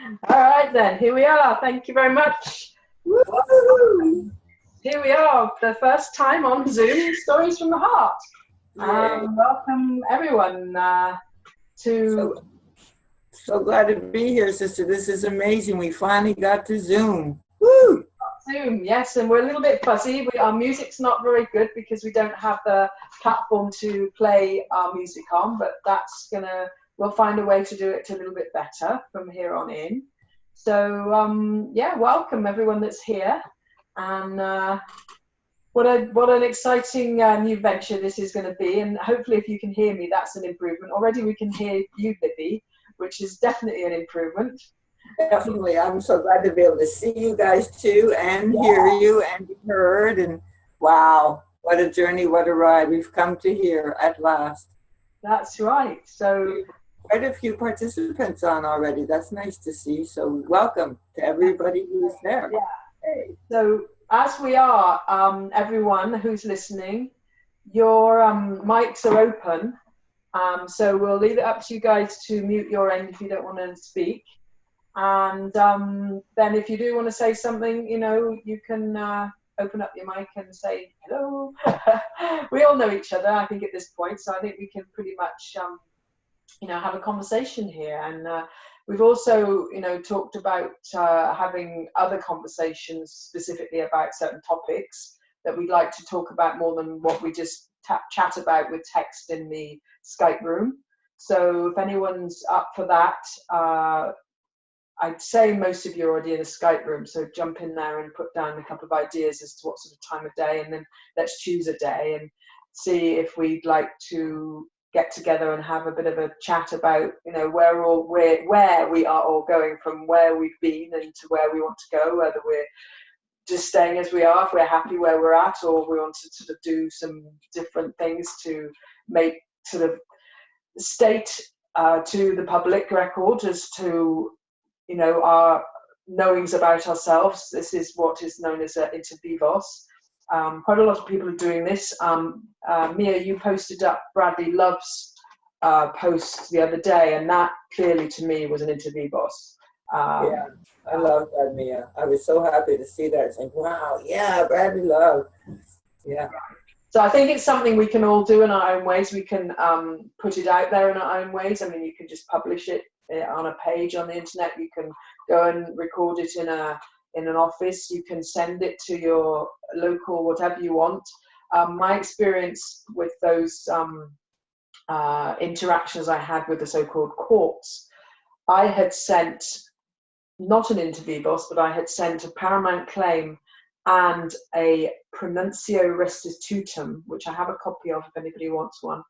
All right then, here we are. Thank you very much. Woo! Here we are, the first time on Zoom, Stories from the Heart. Yay. Welcome everyone to So, so glad to be here, sister. This is amazing. We finally got to Zoom. Woo! Zoom. Yes, and we're a little bit fuzzy. Our music's not very good because we don't have the platform to play our music on, but we'll find a way to do it a little bit better from here on in. So yeah, welcome everyone that's here, and what an exciting new venture this is going to be. And hopefully, if you can hear me, that's an improvement. Already, we can hear you, Libby, which is definitely an improvement. Definitely. I'm so glad to be able to see you guys too and hear you and be heard. And wow, what a journey, what a ride. We've come to here at last. That's right. So quite a few participants on already. That's nice to see. So welcome to everybody who's there. Yeah. Hey. So as we are, everyone who's listening, your mics are open. So we'll leave it up to you guys to mute your end if you don't want to speak. And then if you do want to say something, you can open up your mic and say hello. We all know each other, I think, at this point. So I think we can pretty much, have a conversation here. And we've also, talked about having other conversations specifically about certain topics that we'd like to talk about more than what we just chat about with text in the Skype room. So if anyone's up for that, I'd say most of you are already in a Skype room, so jump in there and put down a couple of ideas as to what sort of time of day, and then let's choose a day and see if we'd like to get together and have a bit of a chat about, where we are all going from where we've been and to where we want to go, whether we're just staying as we are, if we're happy where we're at, or we want to sort of do some different things to make sort of state to the public record as to our knowings about ourselves. This is what is known as inter vivos. Quite a lot of people are doing this. Mia, you posted up Bradley Love's post the other day, and that clearly to me was an inter vivos. Yeah, I love that, Mia. I was so happy to see that. It's like, wow, yeah, Bradley Love. Yeah. So I think it's something we can all do in our own ways. We can put it out there in our own ways. I mean, you can just publish it on a page on the internet. You can go and record it in an office. You can send it to your local, whatever you want. My experience with those interactions I had with the so-called courts, I had sent not an inter vivos, but I had sent a paramount claim and a pronuncio restitutum, which I have a copy of if anybody wants one.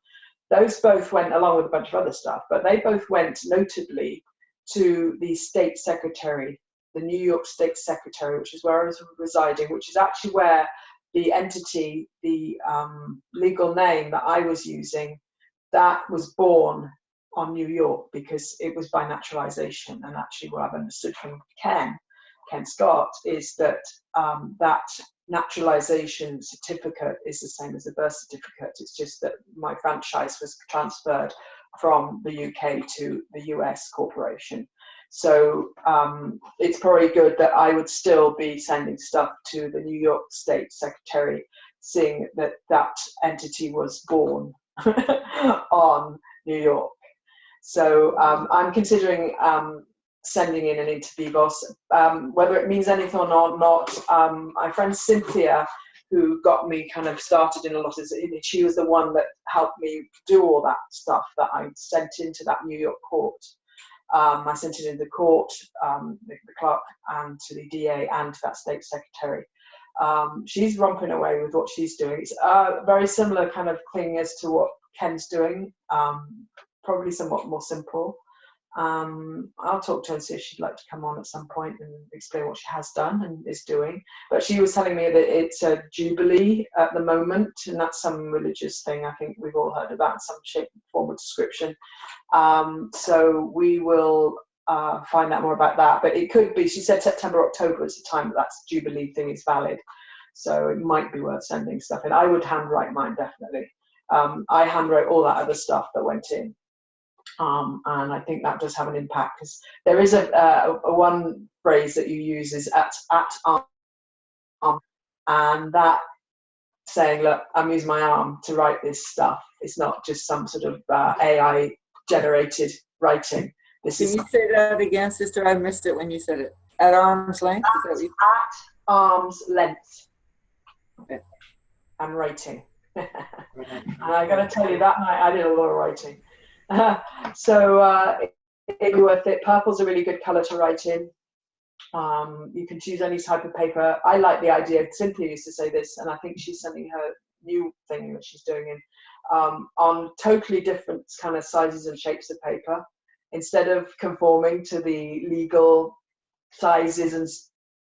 Those both went, along with a bunch of other stuff, but they both went notably to the state secretary, the New York State Secretary, which is where I was residing, which is actually where the entity, the legal name that I was using, that was born on New York because it was by naturalization. And actually what I've understood from Ken Scott, is that that naturalization certificate is the same as a birth certificate. It's just that my franchise was transferred from the UK to the US corporation. So it's probably good that I would still be sending stuff to the New York State Secretary, seeing that that entity was born on New York. So I'm considering sending in an inter vivos, whether it means anything or not. My friend Cynthia, who got me kind of started in a lot of it, she was the one that helped me do all that stuff that I sent into that New York court. I sent it into the court, the clerk, and to the DA and to that state secretary. She's romping away with what she's doing. It's a very similar kind of thing as to what Ken's doing, probably somewhat more simple. I'll talk to her and see if she'd like to come on at some point and explain what she has done and is doing. But she was telling me that it's a jubilee at the moment, and that's some religious thing. I think we've all heard of that in some shape, form, or description. So we will find out more about that. But it could be, she said September, October is the time that jubilee thing is valid. So it might be worth sending stuff in. I would handwrite mine, definitely. I handwrote all that other stuff that went in. And I think that does have an impact, because there is a one phrase that you use is at arm, and that saying, look, I'm using my arm to write this stuff. It's not just some sort of AI generated writing. Can you say that again, sister? I missed it when you said it. At arm's length? At arm's length. Okay. And writing. And I got to tell you, that night I did a lot of writing. So it'd be worth it. Purple's a really good color to write in. You can choose any type of paper. I like the idea. Cynthia used to say this, and I think she's sending her new thing that she's doing in on totally different kind of sizes and shapes of paper. Instead of conforming to the legal sizes and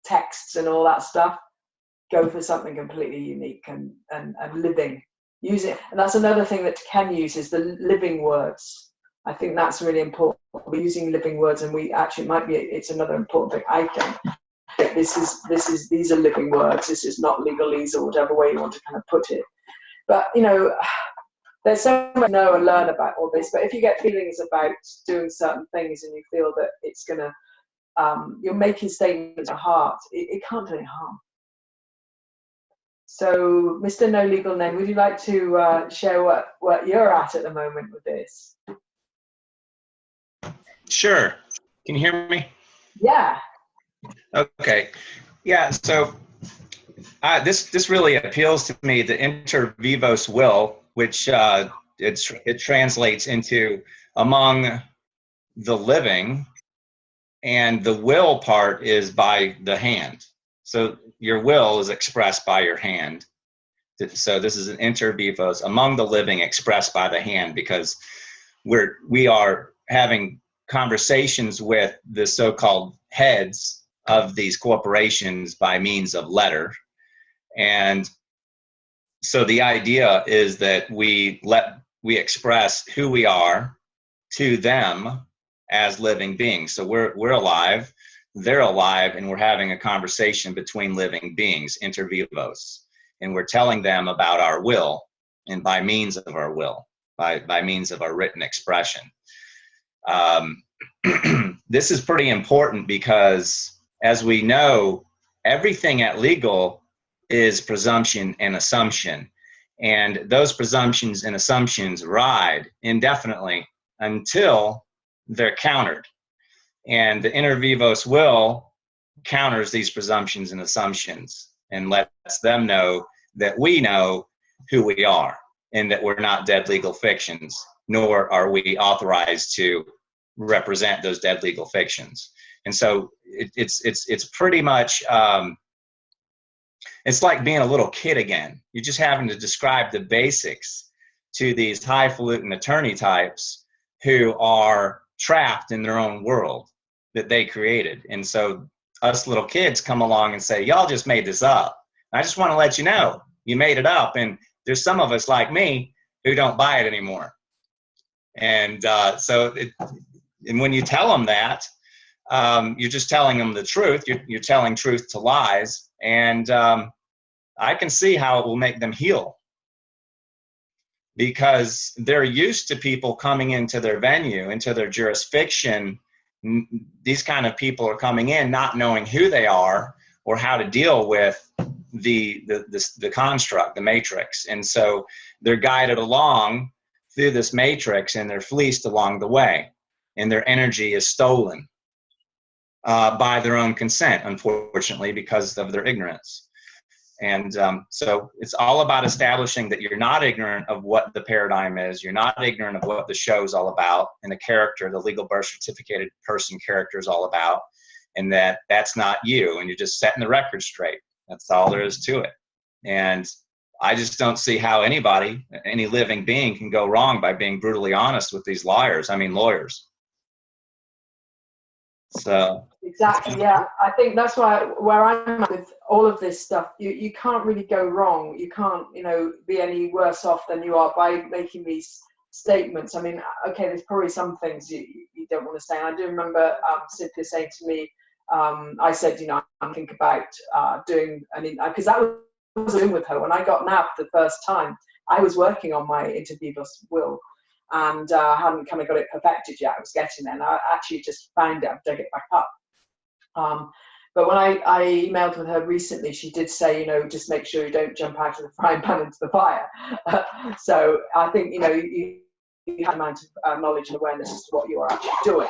texts and all that stuff, go for something completely unique and living. Use it. And that's another thing that Ken uses, the living words. I think that's really important. We're using living words, and we actually it's another important thing, I think. These are living words. This is not legalese or whatever way you want to kind of put it. But, you know, there's so much to know and learn about all this. But if you get feelings about doing certain things and you feel that it's going to, you're making statements of heart, it can't do any harm. So, Mr. No Legal Name, would you like to share what you're at the moment with this? Sure. Can you hear me? Yeah. Okay. Yeah. So this really appeals to me, the inter vivos will, which it translates into among the living, and the will part is by the hand. So your will is expressed by your hand. So this is an inter vivos, among the living, expressed by the hand, because we are having conversations with the so-called heads of these corporations by means of letter. And so the idea is that we express who we are to them as living beings. So we're alive, they're alive, and we're having a conversation between living beings, inter vivos. And we're telling them about our will, and by means of our will, by means of our written expression. This is pretty important because, as we know, everything at legal is presumption and assumption. And those presumptions and assumptions ride indefinitely until they're countered. And the inter vivos will counters these presumptions and assumptions and lets them know that we know who we are and that we're not dead legal fictions, nor are we authorized to represent those dead legal fictions. And so it's pretty much, it's like being a little kid again. You're just having to describe the basics to these highfalutin attorney types who are trapped in their own world that they created. And so us little kids come along and say, y'all just made this up. I just want to let you know, you made it up. And there's some of us like me who don't buy it anymore. And and when you tell them that, you're just telling them the truth. You're telling truth to lies. And I can see how it will make them heal, because they're used to people coming into their venue, into their jurisdiction. These kind of people are coming in not knowing who they are or how to deal with the construct, the matrix. And so they're guided along through this matrix, and they're fleeced along the way, and their energy is stolen by their own consent, unfortunately, because of their ignorance. And so it's all about establishing that you're not ignorant of what the paradigm is. You're not ignorant of what the show's all about, and the character, the legal birth certificated person character is all about, and that's not you, and you're just setting the record straight. That's all there is to it. And I just don't see how anybody, any living being, can go wrong by being brutally honest with these lawyers. lawyers. So exactly, yeah. I think that's where I'm at with all of this stuff. You can't really go wrong. You can't, be any worse off than you are by making these statements. I mean, okay, there's probably some things you don't want to say. And I do remember Cynthia saying to me, I said, I'm thinking about doing, because that was doing with her when I got nabbed the first time. I was working on my inter vivos will, and I hadn't kind of got it perfected yet. I was getting there, and I actually just found it, I've dug it back up. But when I emailed with her recently, she did say, you know, just make sure you don't jump out of the frying pan into the fire. So I think, you know, you have an amount of knowledge and awareness as to what you are actually doing.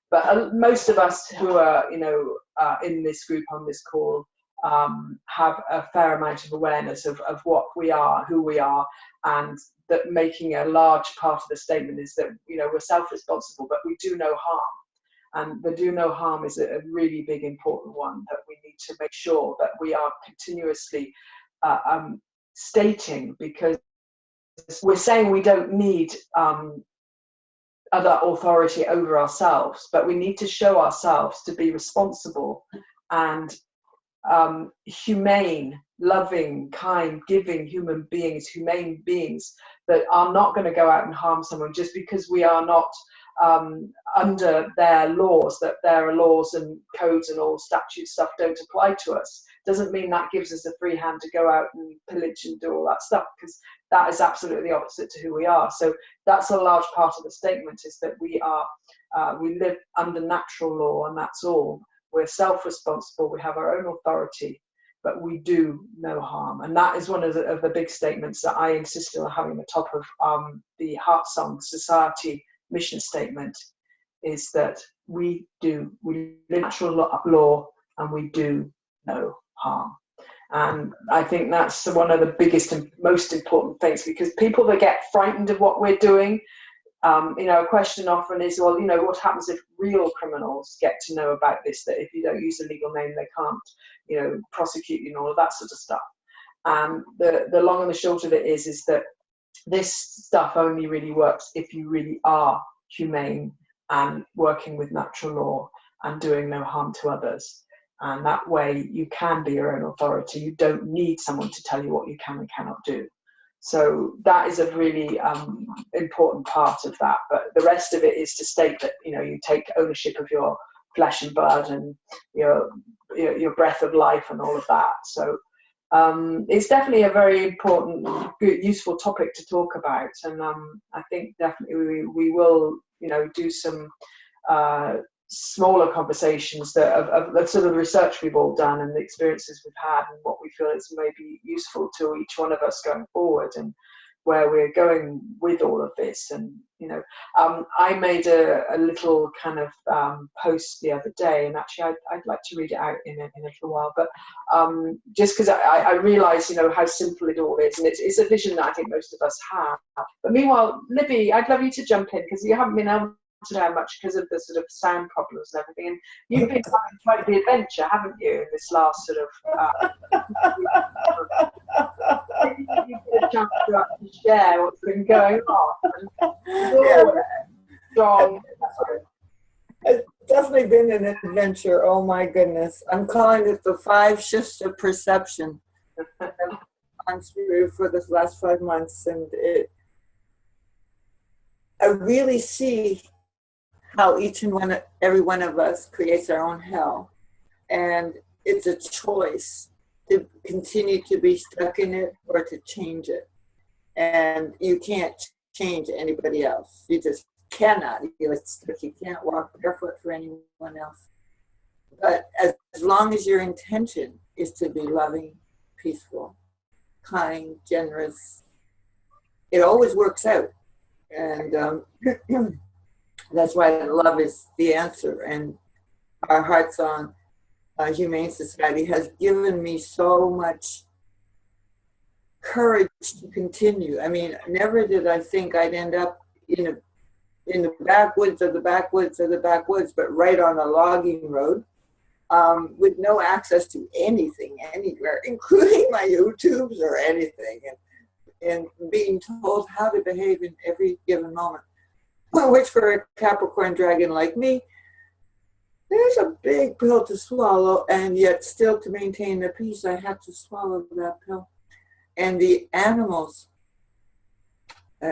But most of us who are, you know, in this group on this call have a fair amount of awareness of what we are, who we are, and that making a large part of the statement is that, you know, we're self-responsible, but we do no harm. And the do no harm is a really big, important one that we need to make sure that we are continuously stating, because we're saying we don't need other authority over ourselves, but we need to show ourselves to be responsible and humane, loving, kind, giving human beings, humane beings that are not going to go out and harm someone just because we are not under their laws, that their laws and codes and all statute stuff don't apply to us. Doesn't mean that gives us a free hand to go out and pillage and do all that stuff, because that is absolutely the opposite to who we are. So that's a large part of the statement, is that we live under natural law, and that's all. We're self-responsible, we have our own authority, but we do no harm. And that is one of the big statements that I insisted on having at the top of the Heart Song Society mission statement, is that we live natural law and we do no harm. And I think that's one of the biggest and most important things, because people that get frightened of what we're doing, you know, a question often is, well, you know, what happens if real criminals get to know about this, that if you don't use a legal name, they can't, you know, prosecute you and all of that sort of stuff. And the long and the short of it is that this stuff only really works if you really are humane and working with natural law and doing no harm to others. And that way you can be your own authority. You don't need someone to tell you what you can and cannot do. So that is a really important part of that. But the rest of it is to state that, you know, you take ownership of your flesh and blood and your breath of life and all of that. So it's definitely a very important, good, useful topic to talk about. And I think definitely we will, you know, do some smaller conversations that of sort of the research we've all done and the experiences we've had and what we feel is maybe useful to each one of us going forward, and where we're going with all of this. And, you know, I made a little kind of post the other day, and actually I'd like to read it out in a little while, but just because I realize, you know, how simple it all is, and it's a vision that I think most of us have. But meanwhile, Libby, I'd love you to jump in, because you haven't been able to know much because of the sort of sound problems and everything, and you've been having quite the adventure, haven't you, in this last sort of maybe you get a chance to actually share what's been going on. And strong. It's definitely been an adventure. Oh my goodness. I'm calling it the 5 shifts of perception. I've gone through for the last 5 months, and I really see how each and every one of us creates our own hell. And it's a choice to continue to be stuck in it or to change it. And you can't change anybody else. You just cannot. You can't walk barefoot for anyone else. But as long as your intention is to be loving, peaceful, kind, generous, it always works out. And that's why love is the answer. And our Heart Song Humane Society has given me so much courage to continue. I mean, never did I think I'd end up in the backwoods of the backwoods of the backwoods, but right on a logging road, with no access to anything anywhere, including my YouTubes or anything, and being told how to behave in every given moment. Which for a Capricorn dragon like me, there's a big pill to swallow, and yet still to maintain the peace, I had to swallow that pill. And the animals,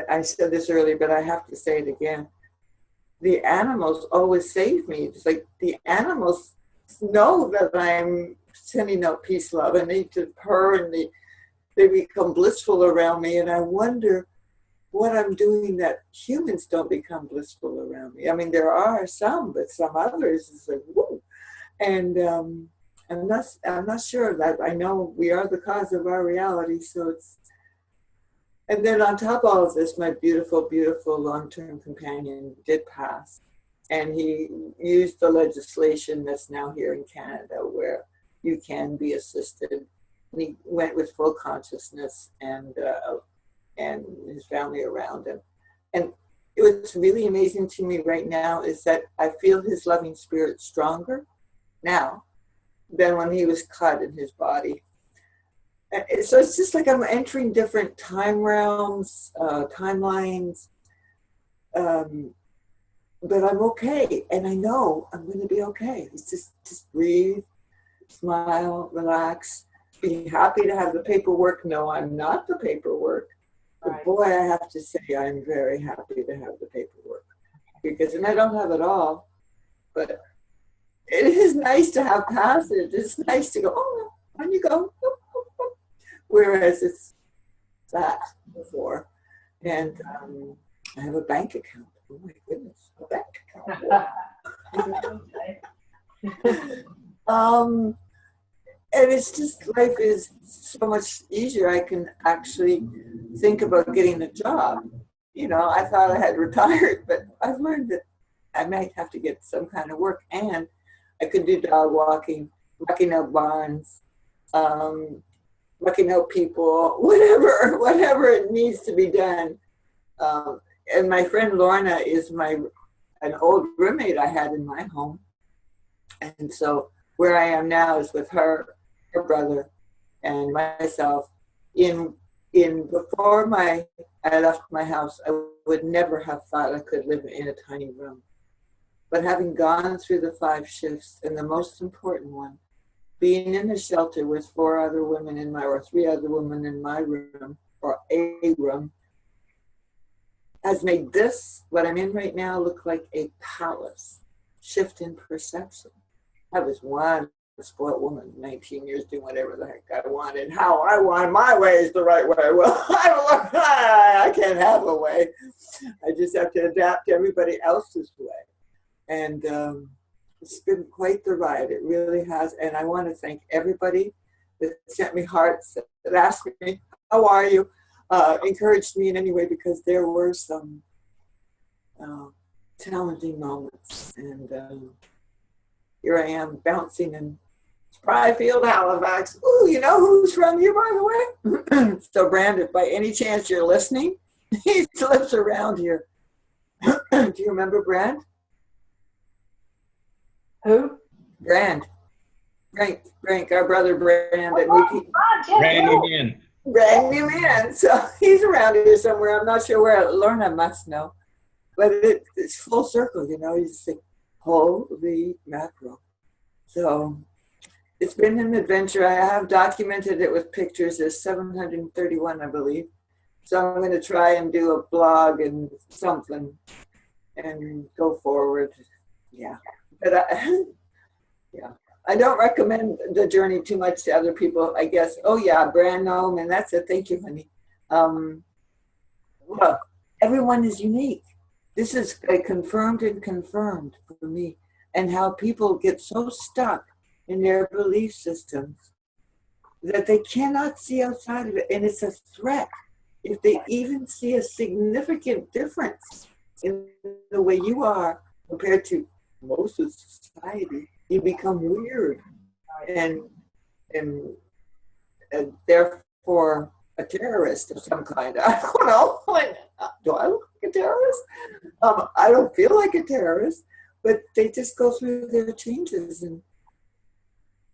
I said this earlier, but I have to say it again. The animals always save me. It's like the animals know that I'm sending out peace, love, and they just purr, and they become blissful around me. And I wonder what I'm doing that humans don't become blissful around me. I mean, there are some, but some others is like, whoa. And I'm not sure that I know we are the cause of our reality. So it's, and then on top of all of this, my beautiful, beautiful long-term companion did pass. And he used the legislation that's now here in Canada where you can be assisted. And he went with full consciousness and his family around him. And what's really amazing to me right now is that I feel his loving spirit stronger now than when he was cut in his body. So it's just like I'm entering different time realms, timelines, but I'm okay, and I know I'm going to be okay. It's just breathe, smile, relax, be happy to have the paperwork. No, I'm not the paperwork. But boy, I have to say I'm very happy to have the paperwork, because, and I don't have it all, but it is nice to have passage. It's nice to go, oh, on you go. Whereas it's that before. And I have a bank account. Oh my goodness, a bank account. And it's just, life is so much easier. I can actually think about getting a job. You know, I thought I had retired, but I've learned that I might have to get some kind of work, and I could do dog walking, walking out barns, working out people, whatever it needs to be done. And my friend Lorna is an old roommate I had in my home. And so where I am now is with her brother, and myself. Before I left my house, I would never have thought I could live in a tiny room. But having gone through the 5 shifts, and the most important one, being in a shelter with 3 other women in my room, or a room, has made this, what I'm in right now, look like a palace. Shift in perception. I was one spoiled woman, 19 years, doing whatever the heck I wanted, how I wanted. My way is the right way. Well, I can't have a way. I just have to adapt to everybody else's way. And it's been quite the ride. It really has. And I want to thank everybody that sent me hearts, that asked me, how are you? Encouraged me in any way, because there were some challenging moments. And here I am bouncing in Spryfield, Halifax. Ooh, you know who's from here, by the way? So Brand, if by any chance you're listening, he lives around here. Do you remember Brand? Who? Brand. Frank, our brother Brand. Brand new man. Brand new man. So he's around here somewhere. I'm not sure where. Lorna must know. But it's full circle, you know. You just think, holy mackerel. So it's been an adventure. I have documented it with pictures. There's 731, I believe. So I'm going to try and do a blog and something and go forward. Yeah. But I don't recommend the journey too much to other people, I guess. Oh yeah, brand home, and that's it. Thank you, honey. Well, everyone is unique. This is confirmed for me, and how people get so stuck in their belief systems that they cannot see outside of it, and it's a threat. If they even see a significant difference in the way you are compared to most of society, you become weird and therefore a terrorist of some kind. I don't know. Do I look like a terrorist? I don't feel like a terrorist, but they just go through their changes, and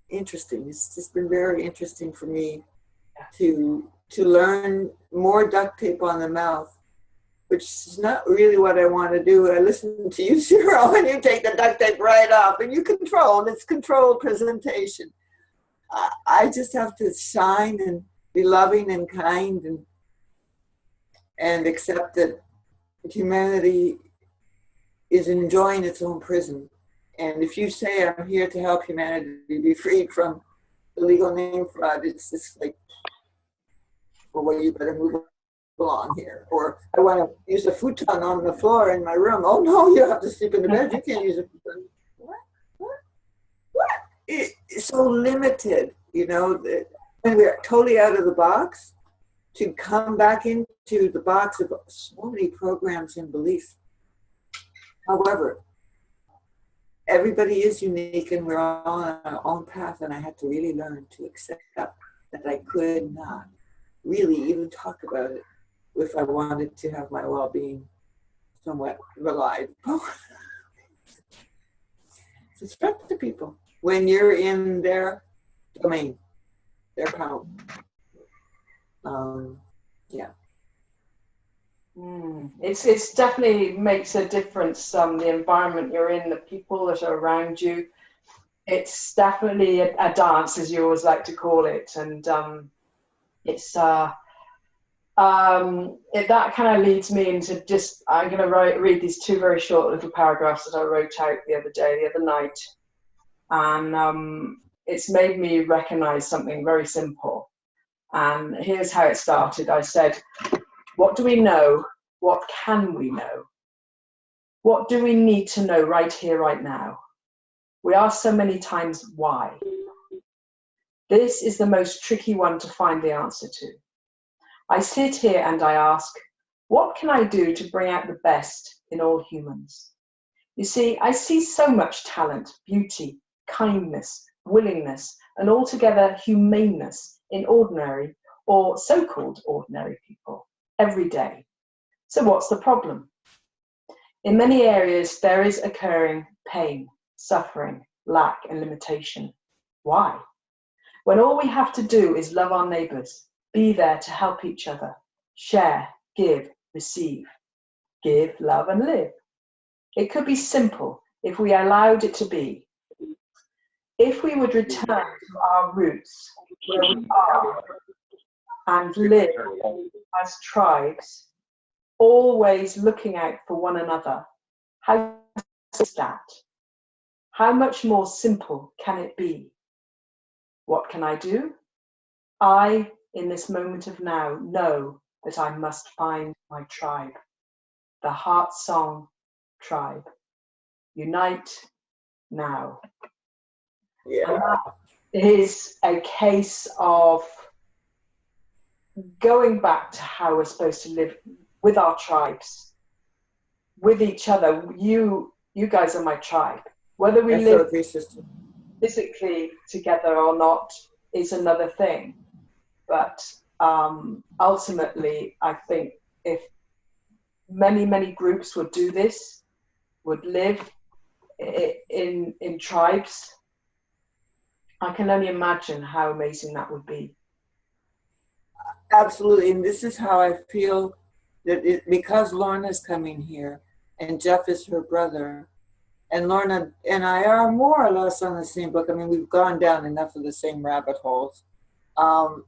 interesting. It's just been very interesting for me to learn more duct tape on the mouth, which is not really what I want to do. I listen to you, Cheryl, and you take the duct tape right off, and you control. It's controlled presentation. I just have to shine and be loving and kind and accept that humanity is enjoying its own prison. And if you say I'm here to help humanity be freed from illegal name fraud, it's just like, well, you better move belong here. Or I want to use a futon on the floor in my room. Oh no, you have to sleep in the bed. You can't use a futon. What? It's so limited, you know, that when we're totally out of the box, to come back into the box of so many programs and beliefs. However, everybody is unique and we're all on our own path, and I had to really learn to accept that I could not really even talk about it if I wanted to have my well-being somewhat relied upon. It's a threat to people when you're in their domain, their power. Yeah. It's definitely makes a difference. The environment you're in, the people that are around you. It's definitely a dance, as you always like to call it, and it's that kind of leads me into just, I'm going to read these two very short little paragraphs that I wrote out the other night, and it's made me recognize something very simple. And here's how it started. I said, what do we know? What can we know? What do we need to know right here, right now? We ask so many times, why? This is the most tricky one to find the answer to. I sit here and I ask, what can I do to bring out the best in all humans? You see, I see so much talent, beauty, kindness, willingness, and altogether humaneness in ordinary or so-called ordinary people every day. So what's the problem? In many areas, there is occurring pain, suffering, lack, and limitation. Why? When all we have to do is love our neighbours, be there to help each other, share, give, receive, give, love, and live. It could be simple if we allowed it to be. If we would return to our roots, where we are, and live as tribes, always looking out for one another. How is that? How much more simple can it be? What can I do? I, in this moment of now, know that I must find my tribe, the heart song tribe. Unite now. Yeah. And that is a case of going back to how we're supposed to live with our tribes, with each other. You guys are my tribe. Whether we live physically together or not is another thing. But ultimately, I think if many groups would do this, would live in tribes, I can only imagine how amazing that would be. Absolutely, and this is how I feel that because Lorna's coming here, and Jeff is her brother, and Lorna and I are more or less on the same book. I mean, we've gone down enough of the same rabbit holes. That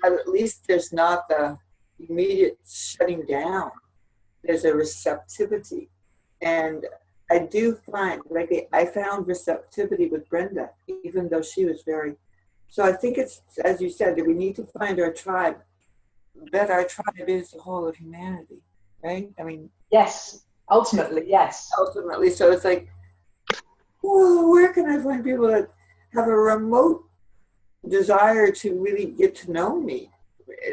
at least there's not the immediate shutting down. There's a receptivity. And I do find, like, I found receptivity with Brenda, even though she was very, so I think it's, as you said, that we need to find our tribe, that our tribe is the whole of humanity, right? I mean, yes, ultimately, yes. Ultimately, so it's like, whoa, where can I find people that have a remote desire to really get to know me,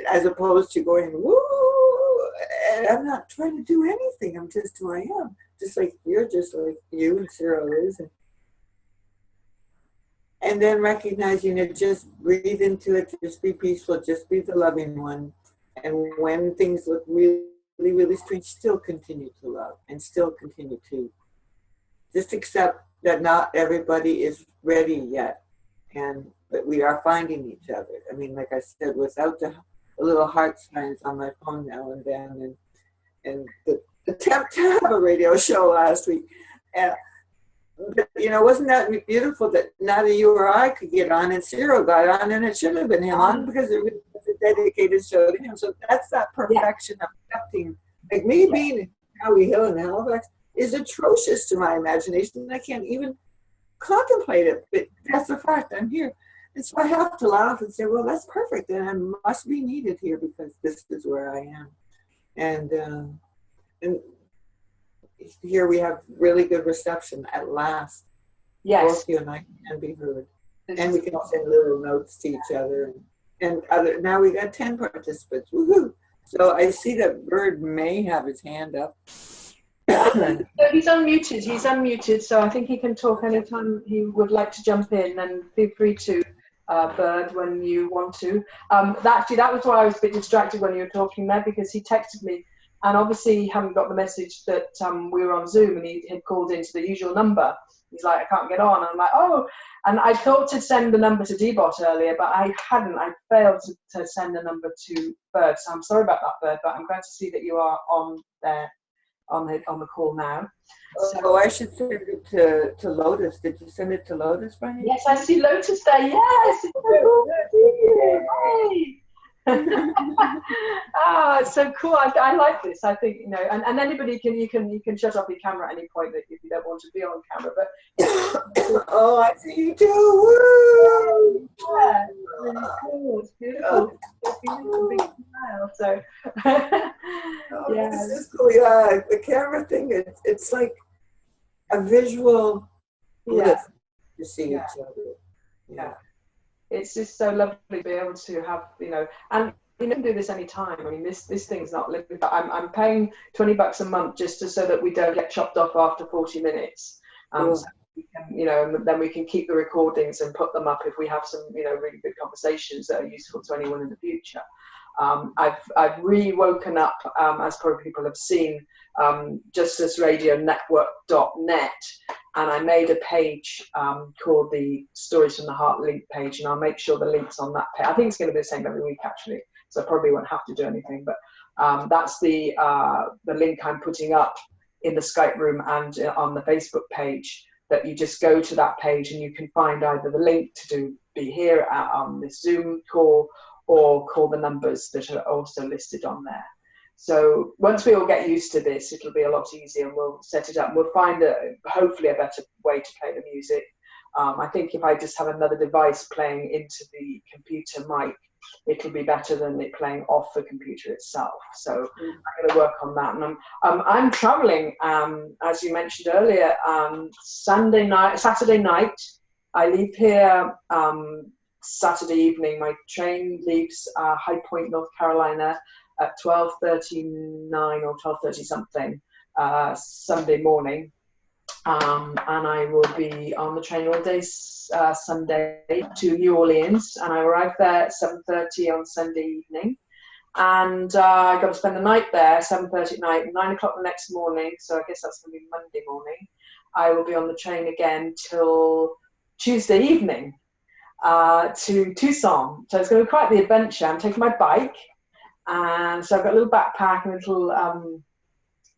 as opposed to going, woo, and I'm not trying to do anything, I'm just who I am. Just like you're, just like you and Cyril is. And then recognizing it, just breathe into it, just be peaceful, just be the loving one. And when things look really, really strange, still continue to love and still continue to just accept that not everybody is ready yet. But we are finding each other. I mean, like I said, without the little heart signs on my phone now and then, and the attempt to have a radio show last week. But, you know, wasn't that beautiful that neither you or I could get on, and Cyril got on, and it should have been him on because it was a dedicated show to him. So that's that perfection of accepting. Like me being in Howie Hill and Halifax is atrocious to my imagination. I can't even contemplate it, but that's the fact. I'm here. And so I have to laugh and say, well, that's perfect. And I must be needed here because this is where I am. And here we have really good reception at last. Yes. Both you and I can be heard. And we can send little notes to each other. Now we got 10 participants. Woohoo! So I see that Bird may have his hand up. He's unmuted. He's unmuted, so I think he can talk anytime he would like to jump in, and feel free to, Bird, when you want to. Actually, that was why I was a bit distracted when you were talking there, because he texted me, and obviously he hadn't got the message that we were on Zoom, and he had called into the usual number. He's like, I can't get on. And I'm like, oh. And I thought to send the number to Dbot earlier, but I hadn't. I failed to send the number to Bird, so I'm sorry about that, Bird, but I'm glad to see that you are on there. On the call now. So I should send it to Lotus. Did you send it to Lotus, Brian? Yes, I see Lotus there. Yes, it's so cool. Hey. It's so cool. I like this. I think, you know, and anybody you can shut off your camera at any point if you don't want to be on camera. But oh, I see you too. Woo! Yeah, it's really cool. It's beautiful. It's a big smile. So yeah, this is cool. Yeah, the camera thing. It's like a visual lift to see each other. Yeah. It's just so lovely to be able to have, you know, and you can do this anytime. I mean, this thing's not limited. I'm paying $20 a month just so that we don't get chopped off after 40 minutes. So we can, you know, and then we can keep the recordings and put them up if we have some, you know, really good conversations that are useful to anyone in the future. I've re-woken up, as probably people have seen, justusradionetwork.net, and I made a page called the Stories from the Heart link page, and I'll make sure the link's on that page. I think it's going to be the same every week, actually, so I probably won't have to do anything, but that's the link I'm putting up in the Skype room and on the Facebook page, that you just go to that page and you can find either the link to be here on this Zoom call, or call the numbers that are also listed on there. So once we all get used to this, it'll be a lot easier, and we'll set it up. We'll find hopefully a better way to play the music. I think if I just have another device playing into the computer mic, it'll be better than it playing off the computer itself. So I'm going to work on that. And I'm traveling, as you mentioned earlier, Saturday night. I leave here Saturday evening. My train leaves High Point, North Carolina at 12:39 or 12:30 something Sunday morning, and I will be on the train all day Sunday to New Orleans, and I arrive there at 7:30 on Sunday evening, and I got to spend the night there, 7:30 at night, 9 o'clock the next morning, so I guess that's going to be Monday morning. I will be on the train again till Tuesday evening to Tucson. So it's going to be quite the adventure. I'm taking my bike, and so I've got a little backpack and a little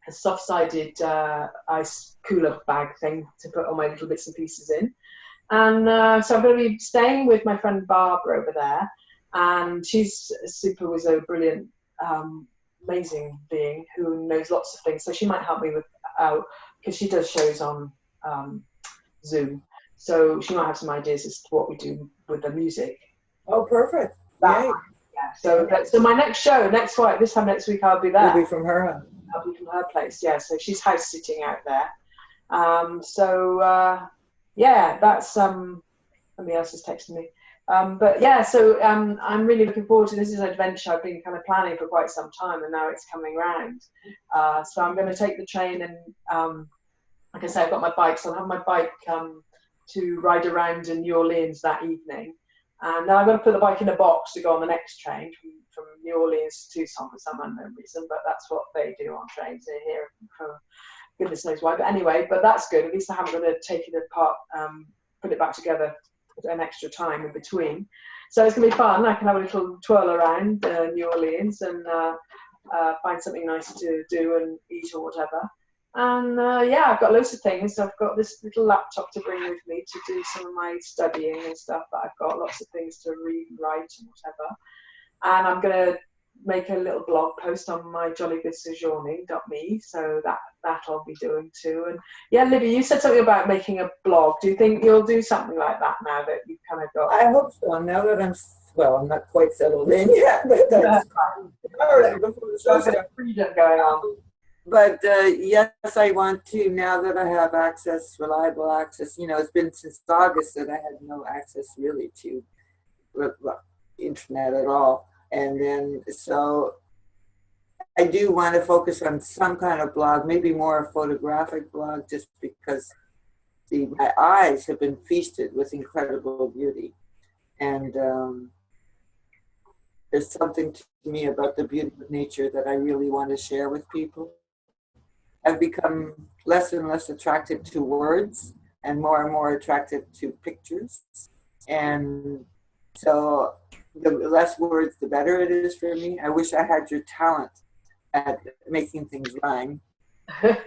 a soft-sided ice cooler bag thing to put all my little bits and pieces in. And so I'm going to be staying with my friend Barbara over there, and she's a super wizzo, brilliant, amazing being who knows lots of things. So she might help me with, because she does shows on Zoom. So she might have some ideas as to what we do with the music. Oh, perfect. Yeah. So my next show, this time next week, I'll be there. You'll be from her. I'll be from her place, yeah. So she's house sitting out there. That's somebody else is texting me. But yeah, so I'm really looking forward to this. Is an adventure I've been kind of planning for quite some time, and now it's coming round. So I'm going to take the train, and like I say, I've got my bike, so I'll have my bike to ride around in New Orleans that evening. And now I'm going to put the bike in a box to go on the next train from New Orleans to Tucson for some unknown reason, but that's what they do on trains. They're here for goodness knows why. But anyway, but that's good. At least I haven't got to take it apart, put it back together an extra time in between. So it's going to be fun. I can have a little twirl around New Orleans and find something nice to do and eat or whatever. And I've got loads of things. I've got this little laptop to bring with me to do some of my studying and stuff that I've got, lots of things to read and write and whatever. And I'm going to make a little blog post on my jollygoodsojourning.me, so that I'll be doing too. And yeah, Libby, you said something about making a blog. Do you think you'll do something like that now that you've kind of got? I hope so. Now that I'm not quite settled in yet, but that's already before the show starts. Freedom going on. But yes, I want to, now that I have access, reliable access. You know, it's been since August that I had no access really to internet at all. And then, so I do want to focus on some kind of blog, maybe more a photographic blog, just because my eyes have been feasted with incredible beauty. And there's something to me about the beauty of nature that I really want to share with people. I've become less and less attracted to words and more attracted to pictures. And so the less words, the better it is for me. I wish I had your talent at making things rhyme. It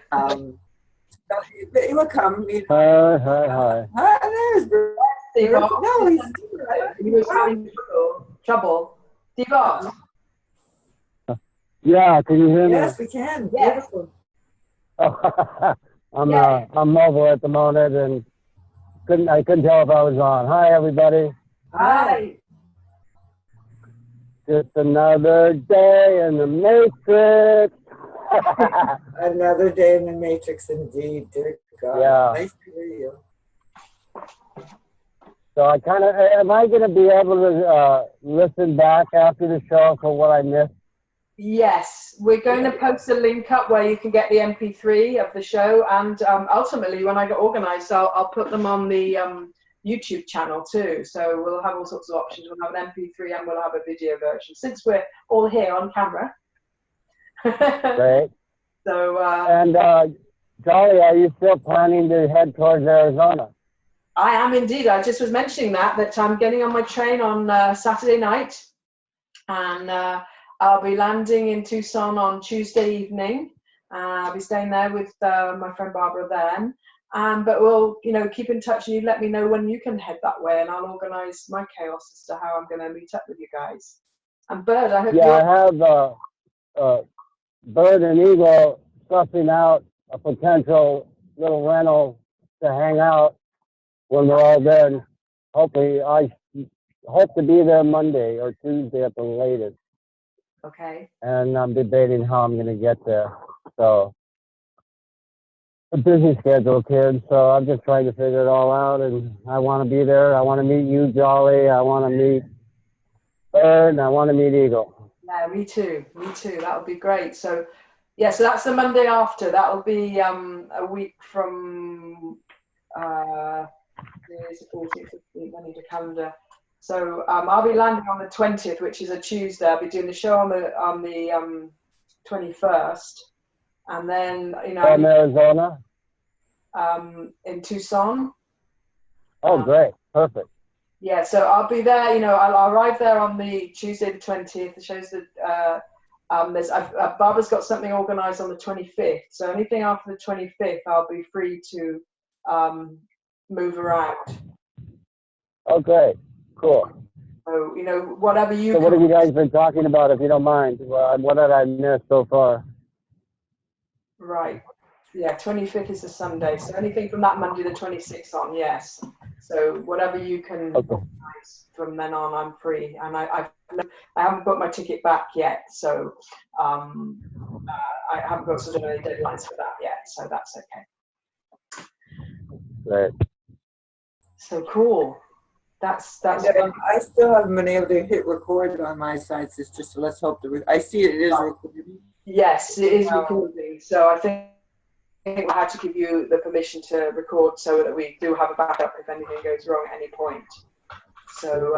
will come. You know. Hi. Hi, there's Bruce. No, he's right. He was having trouble. Steve, Yeah, can you hear me? Yes, we can. Yes. Beautiful. I'm mobile at the moment and I couldn't tell if I was on. Hi everybody. Hi. Just another day in the Matrix. Another day in the Matrix, indeed, dear God. Yeah. Nice to hear you. So am I going to be able to listen back after the show for what I missed? Yes, we're going to post a link up where you can get the MP3 of the show, and ultimately, when I get organised, I'll put them on the YouTube channel too. So we'll have all sorts of options. We'll have an MP3 and we'll have a video version, since we're all here on camera. Great. So. And Jolly, are you still planning to head towards Arizona? I am indeed. I just was mentioning that I'm getting on my train on Saturday night, and I'll be landing in Tucson on Tuesday evening. I'll be staying there with my friend Barbara then. But we'll, keep in touch, and you let me know when you can head that way, and I'll organise my chaos as to how I'm going to meet up with you guys. And Bird, I hope. Yeah, I have Bird and Eagle sussing out a potential little rental to hang out when we're all done. Hopefully, I hope to be there Monday or Tuesday at the latest. Okay. And I'm debating how I'm going to get there. So, a busy schedule, kid. So I'm just trying to figure it all out. And I want to be there. I want to meet you, Jolly. I want to meet Bird. And I want to meet Eagle. Yeah, me too. That would be great. So, yeah, so that's the Monday after. That'll be a week from. There's 14th, 15th, I need a calendar. So I'll be landing on the 20th, which is a Tuesday. I'll be doing the show on the 21st, and then From Arizona. In Tucson. Oh, great, perfect. Yeah, so I'll be there. I'll arrive there on the Tuesday, the 20th. The show's the Barbara's got something organised on the 25th. So anything after the 25th, I'll be free to move around. Okay, cool. So, whatever you. So what have you guys been talking about, if you don't mind? What did I miss so far? Right. Yeah, 25th is a Sunday. So anything from that Monday the 26th on, yes. So whatever you can organize from then on, I'm free. And I haven't got my ticket back yet. So I haven't got sort of any deadlines for that yet. So that's okay. Right. So cool. That's I still haven't been able to hit record on my side, sister. So let's hope I see it is recording. Yes, it is recording. So I think we had to give you the permission to record so that we do have a backup if anything goes wrong at any point. So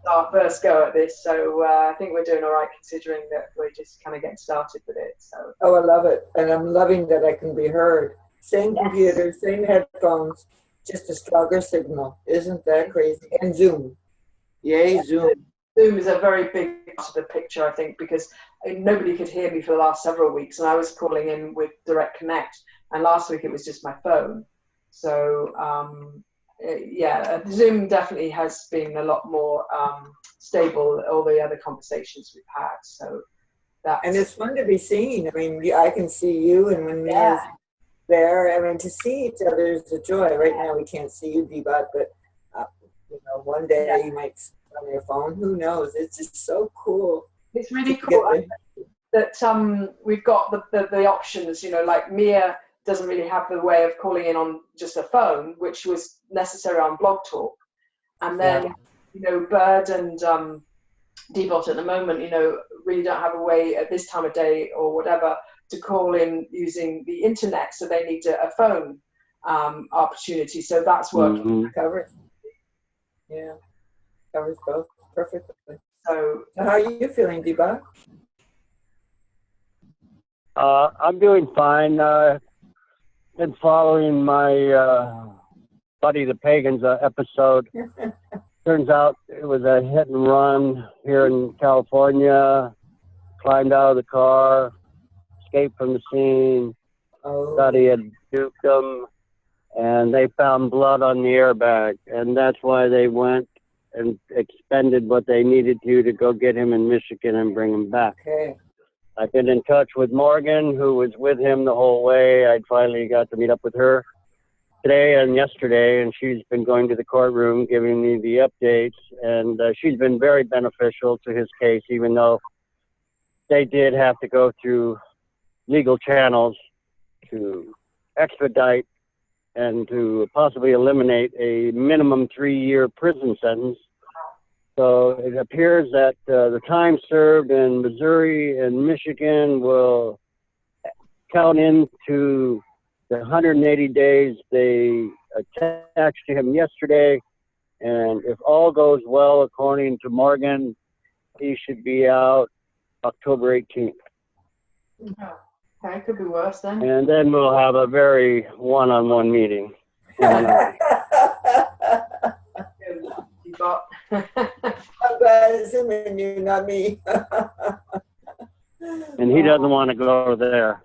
our first go at this. So I think we're doing all right, considering that we're just kind of getting started with it. So. Oh, I love it, and I'm loving that I can be heard. Same computer, same headphones. Just a stronger signal. Isn't that crazy? And Zoom. Yay, Zoom. Zoom is a very big part of the picture, I think, because nobody could hear me for the last several weeks, and I was calling in with Direct Connect, and last week it was just my phone. So, Zoom definitely has been a lot more stable, all the other conversations we've had. So And it's fun to be seen. I mean, I can see you, and when Mia's there, I mean, to see each other is a joy. Right now, we can't see you, Deepak, but one day you might see on your phone. Who knows? It's just so cool. It's really cool that we've got the options. Like Mia doesn't really have the way of calling in on just a phone, which was necessary on Blog Talk, and then Bird and Debot at the moment, really don't have a way at this time of day or whatever to call in using the internet, so they need a phone opportunity. So that's working. Covers. Yeah, covers both perfectly. So how are you feeling, Debot? I'm doing fine. Been following my Buddy the Pagan's episode. Turns out it was a hit and run here in California. Climbed out of the car, escaped from the scene. Thought he had duped them, and they found blood on the airbag, and that's why they went and expended what they needed to go get him in Michigan and bring him back. Okay. I've been in touch with Morgan, who was with him the whole way. I finally got to meet up with her today and yesterday, and she's been going to the courtroom giving me the updates, and she's been very beneficial to his case, even though they did have to go through legal channels to expedite and to possibly eliminate a minimum 3-year prison sentence. So it appears that the time served in Missouri and Michigan will count into the 180 days they attached to him yesterday. And if all goes well, according to Morgan, he should be out October 18th. Okay, it could be worse then. And then we'll have a very one-on-one meeting. I'm glad it's him and you, not me. And he doesn't want to go there.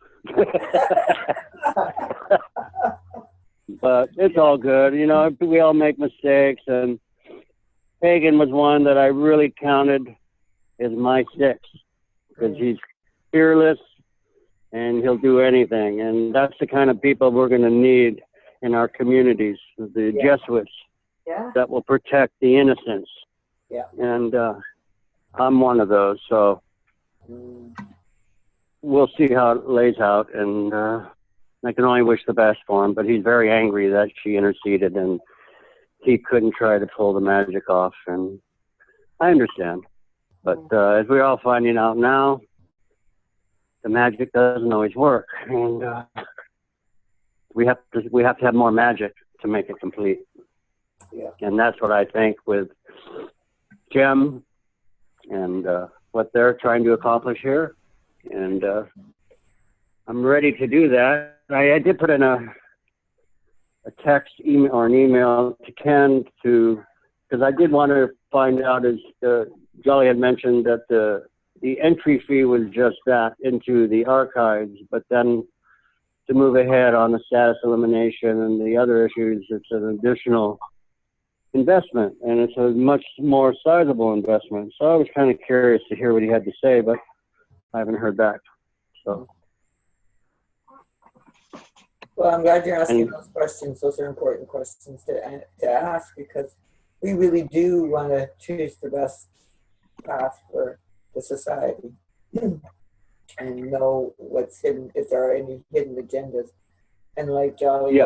But it's all good. We all make mistakes, and Pagan was one that I really counted as my 6, because he's fearless and he'll do anything. And that's the kind of people we're going to need in our communities, the Jesuits that will protect the innocents. Yeah. And I'm one of those, so we'll see how it lays out. And I can only wish the best for him, but he's very angry that she interceded and he couldn't try to pull the magic off. And I understand. But as we're all finding out now, the magic doesn't always work. And we have to have more magic to make it complete. Yeah. And that's what I think with Jim and what they're trying to accomplish here. And I'm ready to do that. I did put in a text email or an email to Ken because I did want to find out, as Jolly had mentioned, that the entry fee was just that, into the archives, but then to move ahead on the status elimination and the other issues, it's an additional investment, and it's a much more sizable investment. So I was kind of curious to hear what he had to say, but I haven't heard back. So. Well, I'm glad you're asking those questions. Those are important questions to ask, because we really do want to choose the best path for the society and know what's hidden, if there are any hidden agendas. And like Jolly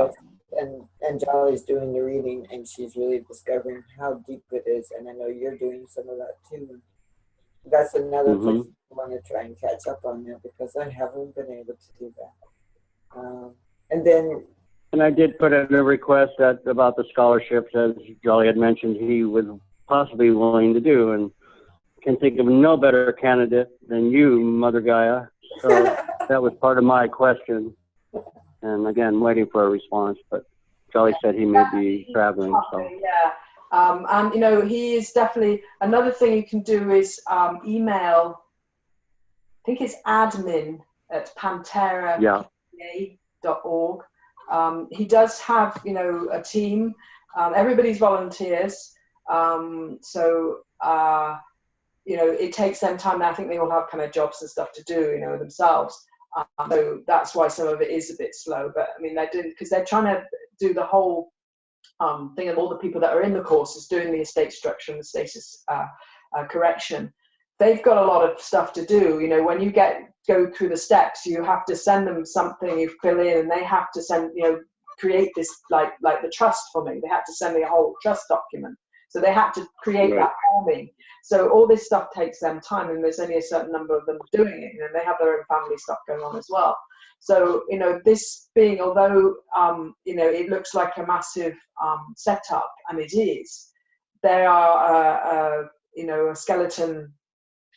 and Jolly's doing the reading, and she's really discovering how deep it is. And I know you're doing some of that too. That's another place I want to try and catch up on now, because I haven't been able to do that. And I did put in a request about the scholarships, as Jolly had mentioned, he was possibly willing to do, and can think of no better candidate than you, Mother Gaia. So that was part of my question. And again, waiting for a response, but Jolly said he may be traveling. So. Yeah. And he is definitely, another thing you can do is email, I think it's admin@pantera.org. He does have, a team. Everybody's volunteers. it takes them time. I think they all have kind of jobs and stuff to do, themselves. So that's why some of it is a bit slow. But I mean, they didn't, because they're trying to do the whole thing of all the people that are in the courses doing the estate structure and the status correction. They've got a lot of stuff to do. When you go through the steps, you have to send them something you fill in, and they have to send, create this like the trust for me. They had to send me a whole trust document. So they had to create that for me. So all this stuff takes them time, and there's only a certain number of them doing it. They have their own family stuff going on as well. So, this being, although, it looks like a massive setup, and it is, there are, a skeleton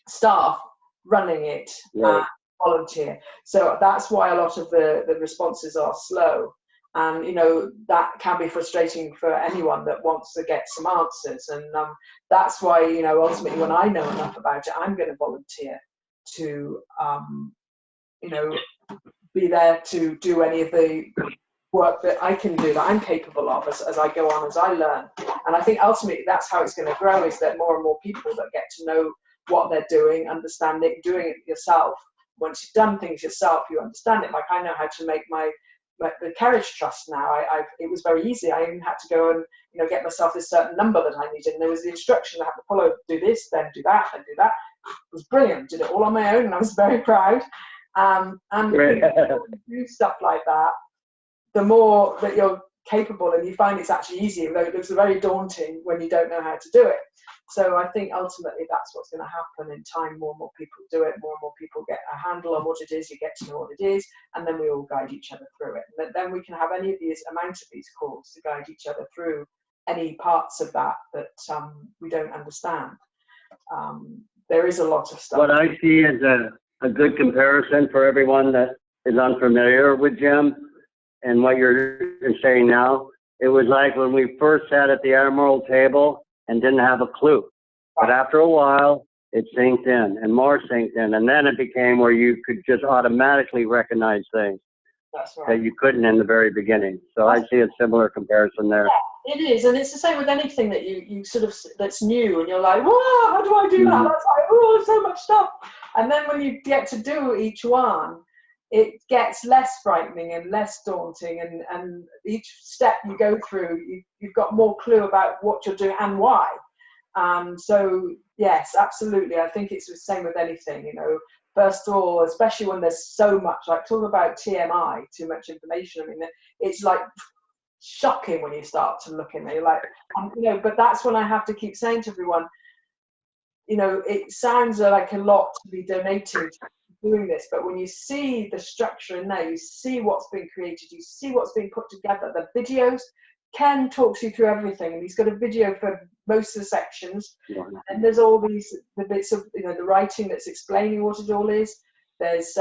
staff running it, volunteer. So that's why a lot of the responses are slow. And, that can be frustrating for anyone that wants to get some answers. And that's why, ultimately, when I know enough about it, I'm going to volunteer to, be there to do any of the work that I can do, that I'm capable of as I go on, as I learn. And I think ultimately that's how it's going to grow, is that more and more people that get to know what they're doing, understand it, doing it yourself. Once you've done things yourself, you understand it. Like I know how to make the carriage trust now. It was very easy. I even had to go and get myself this certain number that I needed, and there was the instruction I had to follow: do this, then do that, then do that. It was brilliant. Did it all on my own, and I was very proud. And do stuff like that, the more that you're capable, and you find it's actually easy, though it looks very daunting when you don't know how to do it. So I think ultimately that's what's going to happen in time. More and more people do it, more and more people get a handle on what it is, you get to know what it is, and then we all guide each other through it. And then we can have any of these amount of these calls to guide each other through any parts of that we don't understand. There is a lot of stuff. What I see is a good comparison for everyone that is unfamiliar with Jim and what you're saying now. It was like when we first sat at the Emerald table and didn't have a clue. But after a while, it sinked in and more sinked in. And then it became where you could just automatically recognize things that you couldn't in the very beginning. So I see a similar comparison there. Yeah, it is. And it's the same with anything that you sort of, that's new, and you're like, whoa, how do I do that? That's like, oh, so much stuff. And then when you get to do each one, it gets less frightening and less daunting, and each step you go through, you've got more clue about what you're doing and why. So yes, absolutely. I think it's the same with anything, First of all, especially when there's so much, like talking about TMI, too much information. I mean, it's like shocking when you start to look in there. You're like, but that's when I have to keep saying to everyone, it sounds like a lot to be donating to doing this, but when you see the structure in there, you see what's been created, you see what's being put together, the videos. Ken talks you through everything, and he's got a video for most of the sections, and there's all the bits of the writing that's explaining what it all is. There's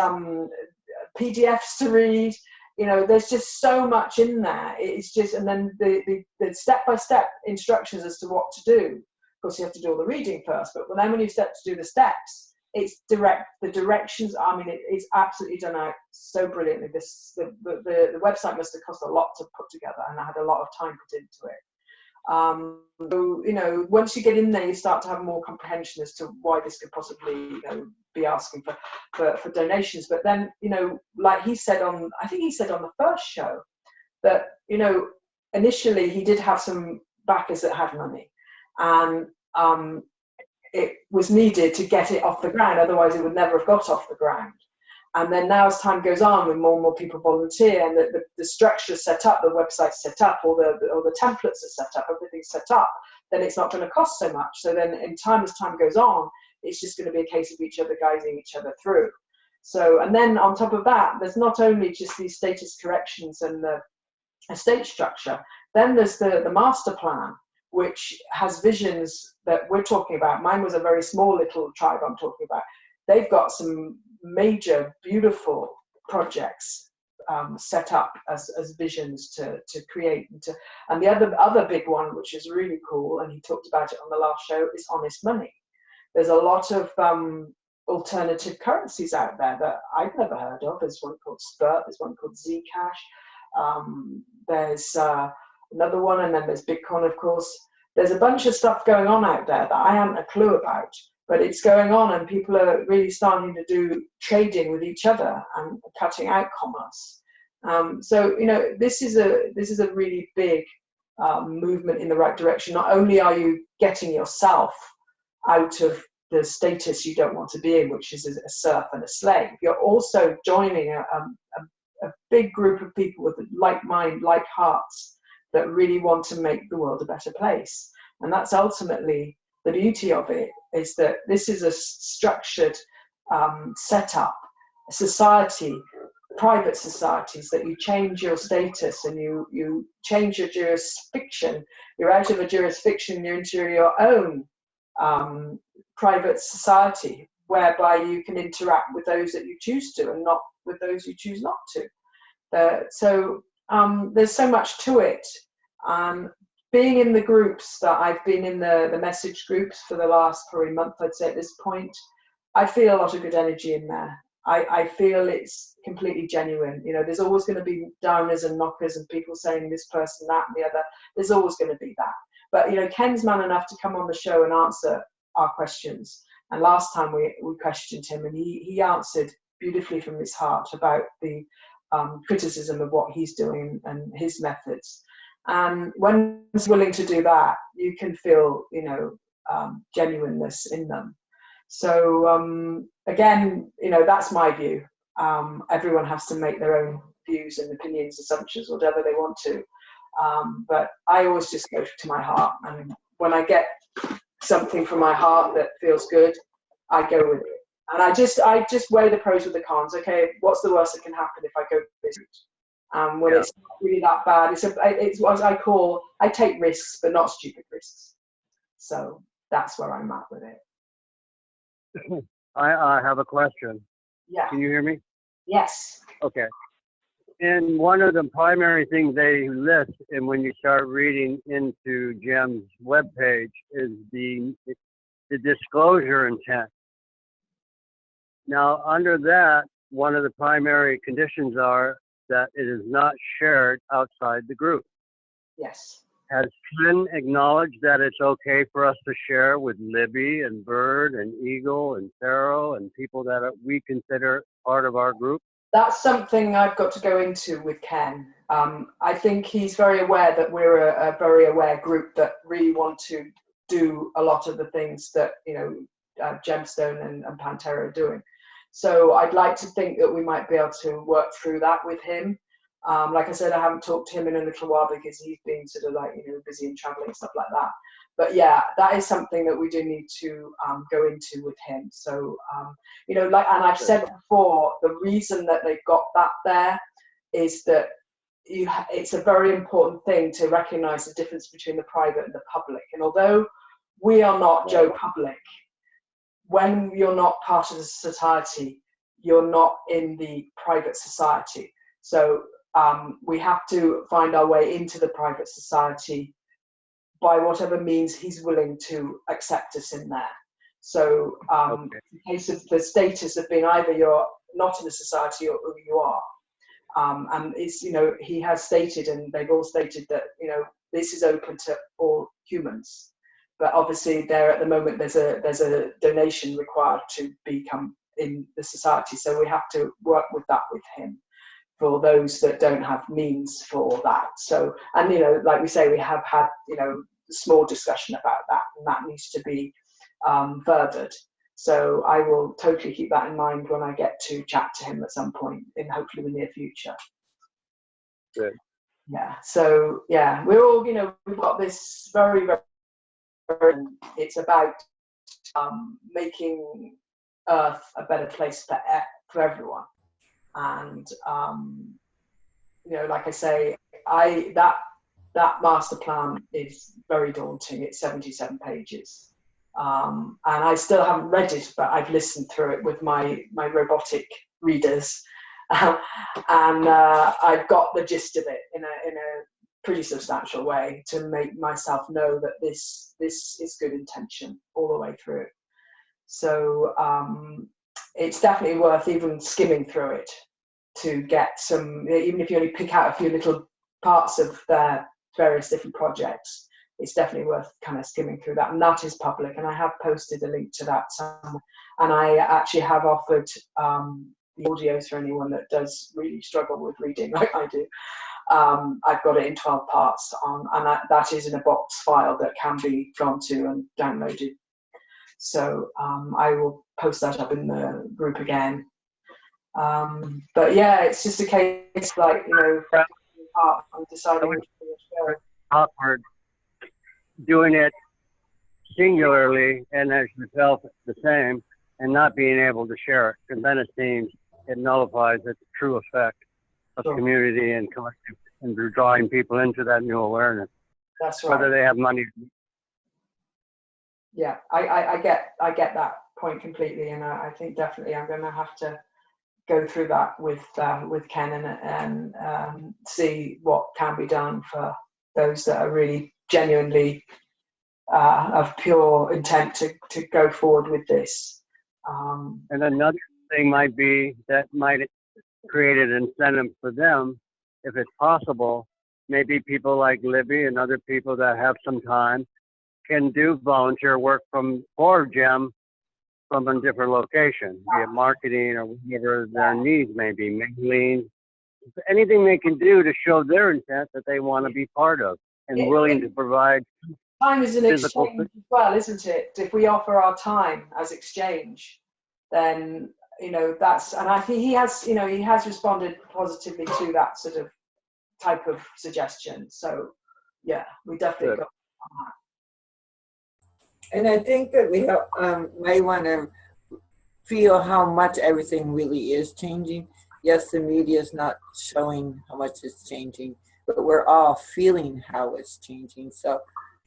PDFs to read. There's just so much in there. It's just, and then the step-by-step instructions as to what to do. Of course, you have to do all the reading first, but then when you start to do the steps, it's direct. The directions, I mean, it's absolutely done out so brilliantly. The website must have cost a lot to put together, and I had a lot of time put into it. So, once you get in there, you start to have more comprehension as to why this could possibly, be asking for donations. But then, like he said I think he said on the first show that, initially he did have some backers that had money, and it was needed to get it off the ground, otherwise it would never have got off the ground. And then now as time goes on, when more and more people volunteer, and the structure's set up, the website's set up, or the templates are set up, everything's set up, then it's not going to cost so much. So then in time, as time goes on, it's just going to be a case of each other guiding each other through. So, and then on top of that, there's not only just these status corrections and the estate structure, then there's the master plan, which has visions that we're talking about. Mine was a very small little tribe I'm talking about. They've got some major, beautiful projects set up as visions to create. And the other big one, which is really cool, and he talked about it on the last show, is honest money. There's a lot of alternative currencies out there that I've never heard of. There's one called Spurt, there's one called Zcash, there's another one, and then there's Bitcoin, of course. There's a bunch of stuff going on out there that I hadn't a clue about, but it's going on, and people are really starting to do trading with each other and cutting out commerce. So this is a really big movement in the right direction. Not only are you getting yourself out of the status you don't want to be in, which is a serf and a slave, you're also joining a big group of people with like mind, like hearts, that really want to make the world a better place. And that's ultimately the beauty of it, is that this is a structured setup, a society, private societies, that you change your status and you change your jurisdiction. You're out of a jurisdiction, you're into your own private society, whereby you can interact with those that you choose to and not with those you choose not to. So there's so much to it. Being in the groups that I've been in, the message groups for the last probably month, I'd say at this point, I feel a lot of good energy in there. I feel it's completely genuine. There's always going to be downers and knockers and people saying this person, that, and the other. There's always going to be that. But Ken's man enough to come on the show and answer our questions. And last time we questioned him, and he answered beautifully from his heart about the criticism of what he's doing and his methods. And when he's willing to do that, you can feel, genuineness in them. So again, that's my view. Everyone has to make their own views and opinions, assumptions, whatever they want to. But I always just go to my heart, and when I get something from my heart that feels good, I go with it. And I just weigh the pros with the cons. Okay, what's the worst that can happen if I go this route? When it's not really that bad, it's what I call, I take risks, but not stupid risks. So that's where I'm at with it. I have a question. Yeah. Can you hear me? Yes. Okay. And one of the primary things they list, and when you start reading into Jem's webpage, is the disclosure intent. Now, under that, one of the primary conditions are that it is not shared outside the group. Yes. Has Ken acknowledged that it's okay for us to share with Libby and Bird and Eagle and Pharaoh and people that we consider part of our group? That's something I've got to go into with Ken. I think he's very aware that we're a very aware group that really want to do a lot of the things that Gemstone and Pantera are doing. So I'd like to think that we might be able to work through that with him. Like I said, I haven't talked to him in a little while because he's been sort of busy and traveling and stuff like that. But yeah, that is something that we do need to go into with him. So, and I've said before, the reason that they've got that there is that it's a very important thing to recognize the difference between the private and the public. And although we are not Joe Public, when you're not part of the society, you're not in the private society. So we have to find our way into the private society by whatever means he's willing to accept us in there. So in case of the status of being either you're not in the society or you are. And it's, he has stated, and they've all stated that, this is open to all humans. But obviously there at the moment, there's a donation required to become in the society. So we have to work with that with him for those that don't have means for that. So, and, like we say, we have had, small discussion about that, and that needs to be furthered. So I will totally keep that in mind when I get to chat to him at some point in hopefully the near future. Good. Yeah. So yeah, we're all, we've got this very, very, it's about making Earth a better place for everyone. And like I say, that master plan is very daunting. It's 77 pages. And I still haven't read it, but I've listened through it with my robotic readers. And I've got the gist of it in a pretty substantial way to make myself know that this is good intention all the way through. So it's definitely worth even skimming through it to get some, even if you only pick out a few little parts of their various different projects, it's definitely worth kind of skimming through that. And that is public, and I have posted a link to that somewhere. And I actually have offered the audios for anyone that does really struggle with reading like I do. I've got it in 12 parts and that is in a box file that can be gone to and downloaded. So I will post that up in the group again. But yeah, it's just a case like, you know, I'm deciding which way to go. Awkward doing it singularly and as yourself the same and not being able to share it, because then it seems it nullifies its true effect of community and collective and drawing people into that new awareness. That's right. Whether they have money. Yeah, I get that point completely, and I think definitely I'm going to have to go through that with Ken and see what can be done for those that are really genuinely of pure intent to go forward with this. And another thing might be that might create an incentive for them, if it's possible. Maybe people like Libby and other people that have some time can do volunteer work for GEM from a different location, be it marketing or whatever their needs may be, mailing, anything they can do to show their intent that they want to be part of and willing to provide. Time is an exchange as well, isn't it? If we offer our time as exchange, then, you know, that's, and I think he has responded positively to that sort of type of suggestion. So yeah, we definitely got on that. And I think that we may want to feel how much everything really is changing. Yes, the media is not showing how much it's changing, but we're all feeling how it's changing. So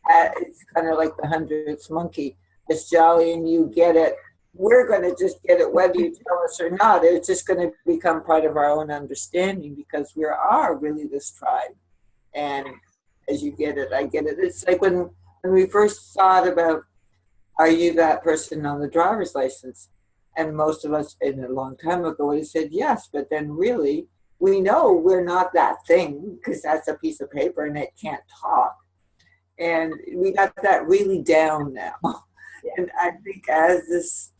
it's kind of like the 100th monkey. It's jolly and you get it. We're going to just get it whether you tell us or not. It's just going to become part of our own understanding because we are really this tribe. And as you get it, I get it. It's like when we first thought about, are you that person on the driver's license? And most of us in a long time ago would have said yes, but then really we know we're not that thing because that's a piece of paper and it can't talk. And we got that really down now. And I think as this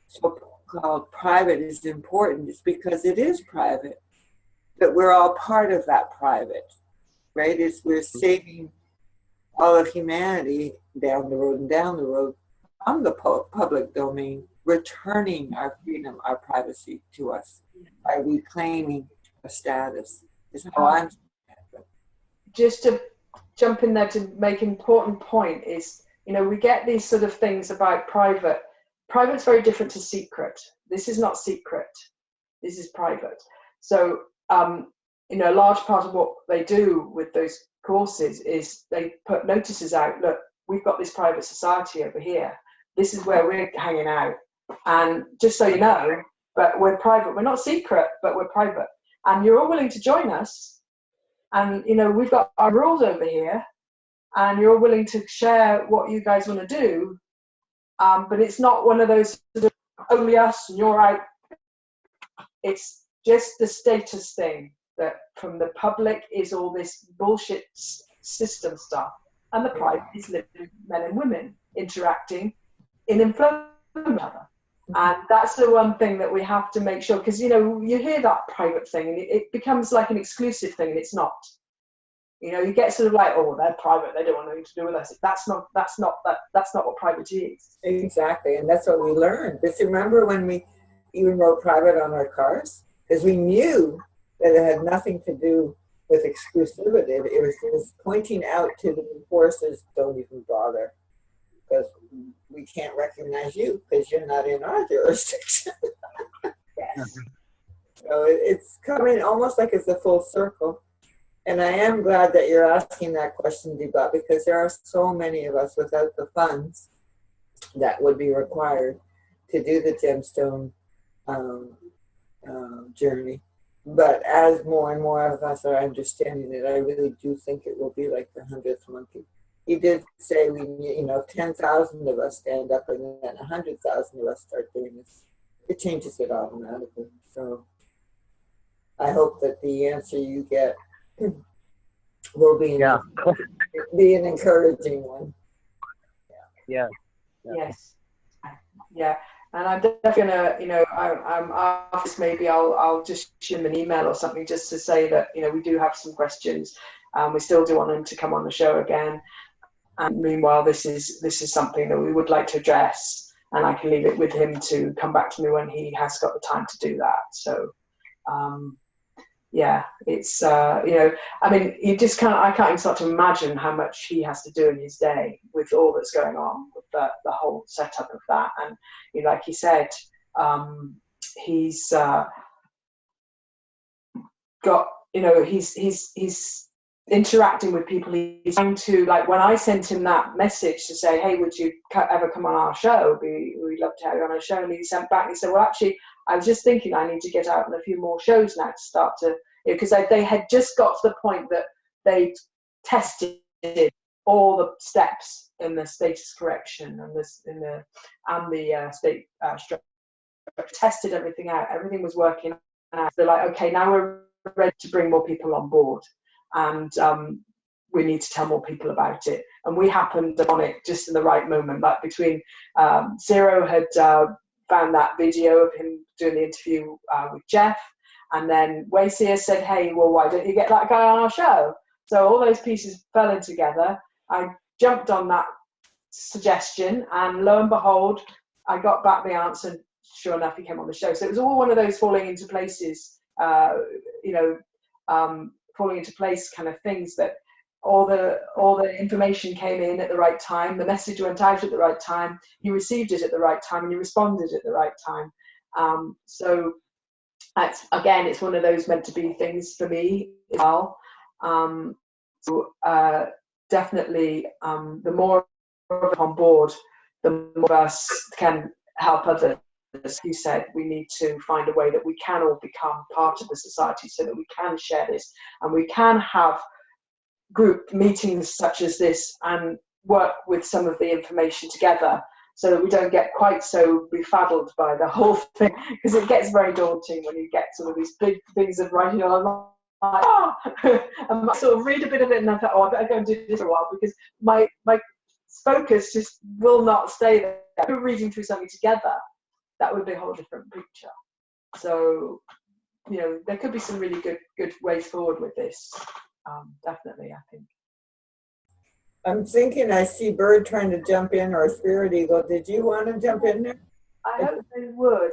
so-called private is important, it's because it is private, but we're all part of that private, right? We're saving all of humanity down the road and down the road from the public domain, returning our freedom, our privacy to us by reclaiming our status is how I'm just to jump in there to make an important point is, you know, we get these sort of things about private. Private's very different to secret. This is not secret. This is private. So, you know, a large part of what they do with those courses is they put notices out. Look, we've got this private society over here. This is where we're hanging out. And just so you know, but we're private. We're not secret, but we're private. And you're all willing to join us. And, you know, we've got our rules over here. And you're all willing to share what you guys want to do. But it's not one of those sort of only us and you're out. It's just the status thing that from the public is all this bullshit system stuff. And the private is living men and women interacting in inflowment each other. And that's the one thing that we have to make sure, because, you know, you hear that private thing and it becomes like an exclusive thing and it's not. You know, you get sort of like, oh, they're private, they don't want anything to do with us. That's not what private is. Exactly, and that's what we learned. But remember when we even wrote private on our cars? Because we knew that it had nothing to do with exclusivity. It was pointing out to the forces, don't even bother, because we can't recognize you because you're not in our jurisdiction. Yes. So it's coming almost like it's a full circle. And I am glad that you're asking that question, Deepa, because there are so many of us without the funds that would be required to do the gemstone journey. But as more and more of us are understanding it, I really do think it will be like the 100th monkey. He did say, 10,000 of us stand up and then 100,000 of us start doing this. It changes it automatically. So I hope that the answer you get will be Yeah. be an encouraging one. Yeah. Yes. Yeah. And I'm definitely gonna, you know, I'm after this, maybe I'll just shoot him an email or something just to say that, you know, we do have some questions. We still do want him to come on the show again. And meanwhile, this is something that we would like to address, and I can leave it with him to come back to me when he has got the time to do that. So, yeah, it's you know, I mean, I can't even start to imagine how much he has to do in his day with all that's going on with the whole setup of that. And you know, like he said, he's got, you know, he's interacting with people. He's trying to, like, when I sent him that message to say, hey, would you ever come on our show? We'd love to have you on our show. And he sent back, he said, well, actually, I was just thinking I need to get out on a few more shows now to start to, because they had just got to the point that they tested all the steps in the status correction and the state structure, tested everything out. Everything was working out. They're like, okay, now we're ready to bring more people on board, and we need to tell more people about it. And we happened on it just in the right moment, like between Zero had found that video of him doing the interview with Jeff, and then Wacia said, hey, well, why don't you get that guy on our show? So all those pieces fell in together. I jumped on that suggestion, and lo and behold, I got back the answer. Sure enough, he came on the show. So it was all one of those falling into places, you know, falling into place kind of things, that all the information came in at the right time, the message went out at the right time, he received it at the right time, and he responded at the right time. So it's one of those meant to be things for me as well. So definitely, the more on board, the more of us can help others. As you said, we need to find a way that we can all become part of the society, so that we can share this and we can have group meetings such as this and work with some of the information together, so that we don't get quite so befuddled by the whole thing, because it gets very daunting when you get some of these big things of writing on. Like, oh! And I sort of read a bit of it and I thought, oh, I better go and do this for a while, because my focus just will not stay there. If we're reading through something together, that would be a whole different picture. So, you know, there could be some really good ways forward with this. Definitely, I think. I'm thinking I see Bird trying to jump in, or Spirit Eagle. Did you want to jump in there? I hope they would.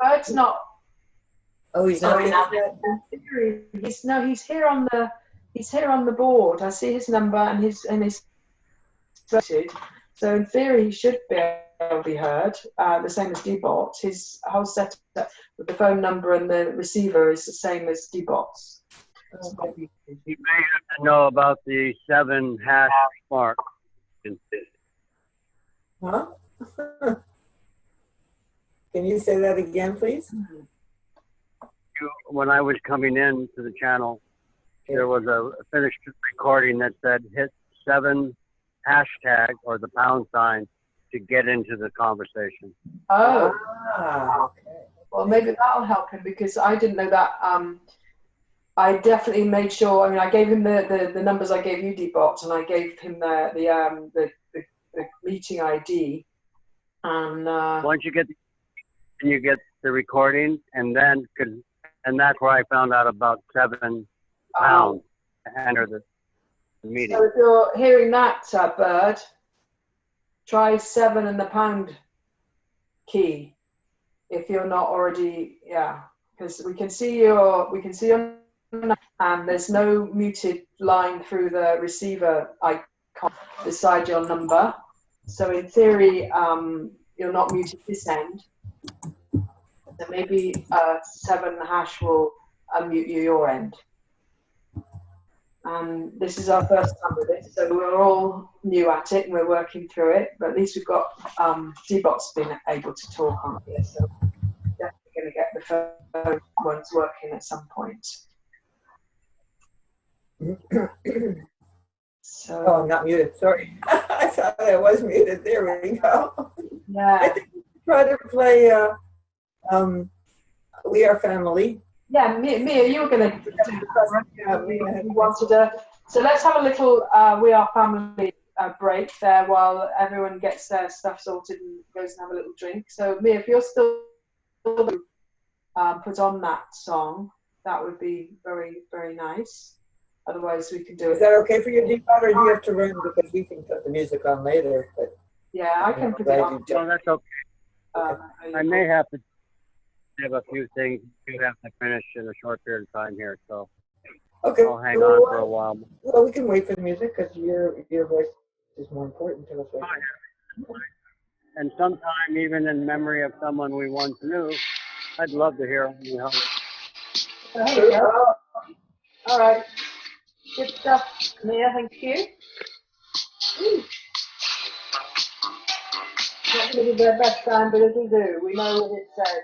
Bird's not. Oh, he's not there yet? He's here on the board. I see his number and his voted. So in theory, he should be able to be heard. The same as D-Bot. His whole setup with the phone number and the receiver is the same as D-Bot's. You may have to know about the 7 hash mark. Huh? Can you say that again, please? When I was coming in to the channel, there was a finished recording that said hit 7 hashtag or the £sign to get into the conversation. Oh. Okay. Well, maybe that'll help him, because I didn't know that. I definitely made sure. I mean, I gave him the numbers I gave you, D-Bot, and I gave him the meeting ID. And once you get the recording, and that's where I found out about £7 to enter the meeting. So if you're hearing that, Bird, try 7 and the pound key. If you're not already, because we can see your and there's no muted line through the receiver icon beside your number. So in theory, you're not muted this end. So maybe 7 hash will unmute you your end. This is our first time with it, so we're all new at it and we're working through it. But at least we've got D-Bot's been able to talk on here, so definitely going to get the phone ones working at some point. So, Oh, not muted. Sorry. I thought I was muted. There we go. Yeah. I think we try to play We Are Family. Yeah, Mia, you were going to do that. Yeah, Mia. You wanted to. So let's have a little We Are Family break there while everyone gets their stuff sorted and goes and have a little drink. So Mia, if you're still put on that song, that would be very, very nice. Otherwise, we can do it. Is that okay for you, Deepak, or do you have to run because we can put the music on later? But Yeah, I can put it on. No, that's okay. I may have to have a few things you have to finish in a short period of time here, so okay, I'll hang on for a while. Well, we can wait for the music because your voice is more important to us right now. And sometime, even in memory of someone we once knew, I'd love to hear you know. There you go. All right. Good stuff, Mia. Thank you. Not going to be their best time, but it'll do. We know what it says.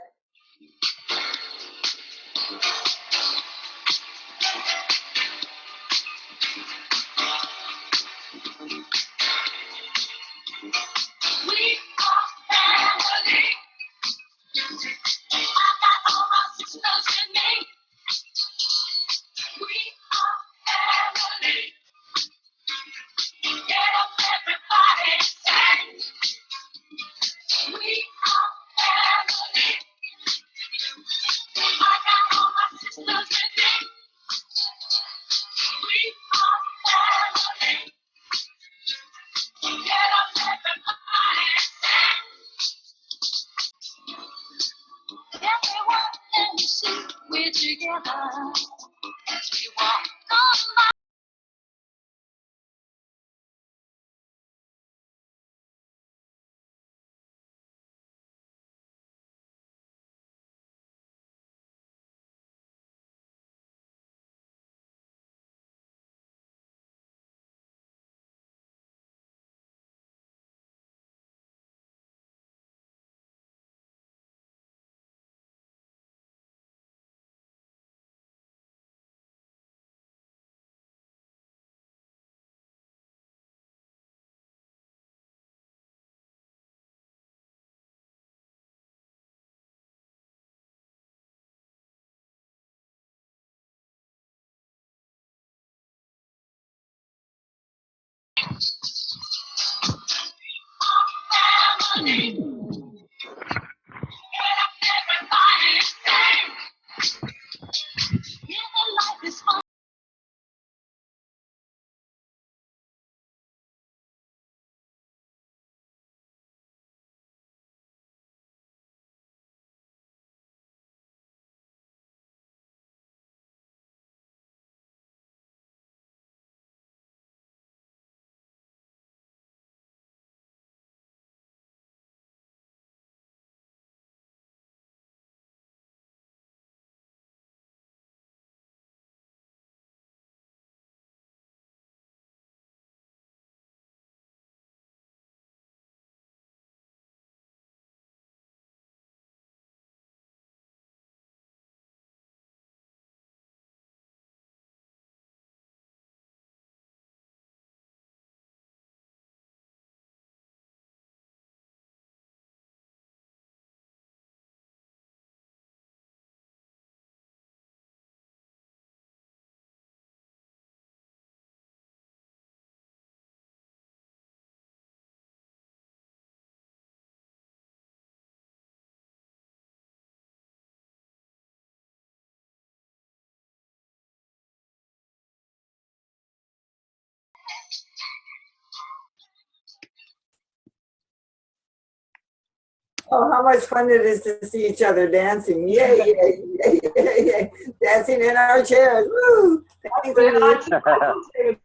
Oh, how much fun it is to see each other dancing. Yay, yay, yay, yay, yay. Dancing in our chairs. Woo! Thanks, Lee.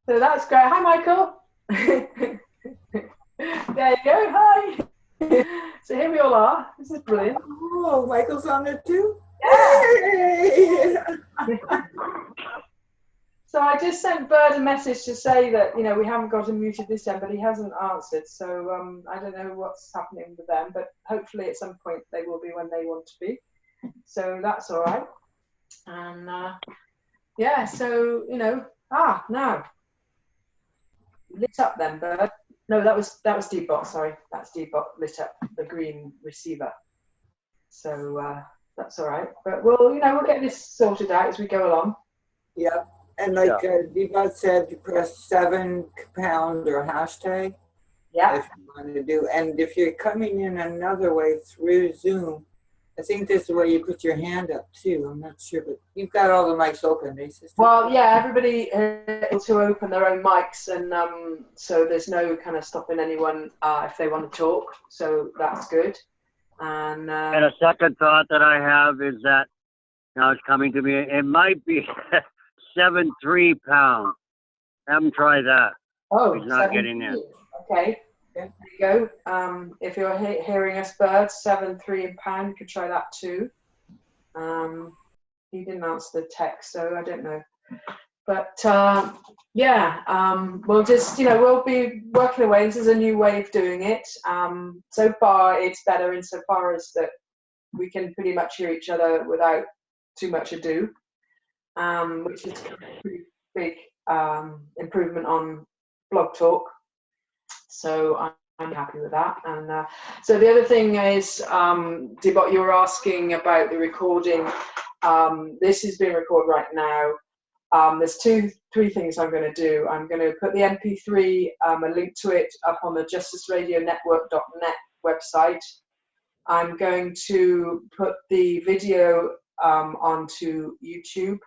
So that's great. Hi, Michael. There you go. Hi. So here we all are. This is brilliant. Oh, Michael's on it too? Yeah. Yay! So I just sent Bird a message to say that, you know, we haven't got him muted this time, but he hasn't answered. So I don't know what's happening with them, but hopefully at some point they will be when they want to be. So that's all right. And yeah, so, you know, now. Lit up then, Bird. No, that was Dbot, sorry. That's Dbot lit up the green receiver. So That's all right. But we'll get this sorted out as we go along. Yeah. And like Vivat said, you press 7 pound or hashtag Yeah. if you want to do. And if you're coming in another way through Zoom, I think this is where you put your hand up too. I'm not sure, but you've got all the mics open, eh, sister? Well, yeah, everybody able to open their own mics, and so there's no kind of stopping anyone if they want to talk. So that's good. And a second thought that I have is that now it's coming to me. It might be 7.3 pounds. Have them try that. He's not getting in. Okay. There you go. If you're hearing us, Bird, 7.3 pound, you could try that too. He didn't answer the text, so I don't know. But we'll just, we'll be working away. This is a new way of doing it. So far, it's better insofar as that we can pretty much hear each other without too much ado, which is a pretty big improvement on Blog Talk. So I'm happy with that. And so the other thing is, Debot, you were asking about the recording. This is being recorded right now. There's three things I'm going to do. I'm going to put the MP3, a link to it, up on the justiceradionetwork.net website. I'm going to put the video onto YouTube.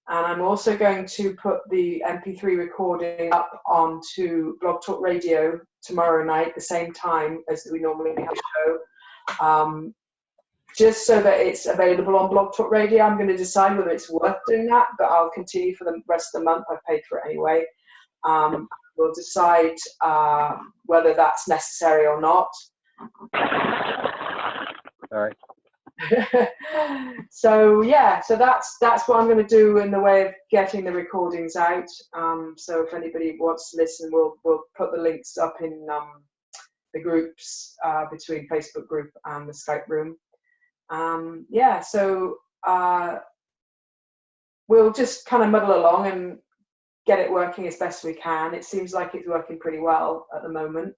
And I'm also going to put the MP3 recording up onto Blog Talk Radio tomorrow night, the same time as we normally have a show. Just so that it's available on Blog Talk Radio. I'm going to decide whether it's worth doing that, but I'll continue for the rest of the month. I've paid for it anyway. We'll decide whether that's necessary or not. All right. So that's what I'm going to do in the way of getting the recordings out. So if anybody wants to listen, we'll put the links up in the groups between Facebook group and the Skype room. So we'll just kind of muddle along and get it working as best we can. It seems like it's working pretty well at the moment.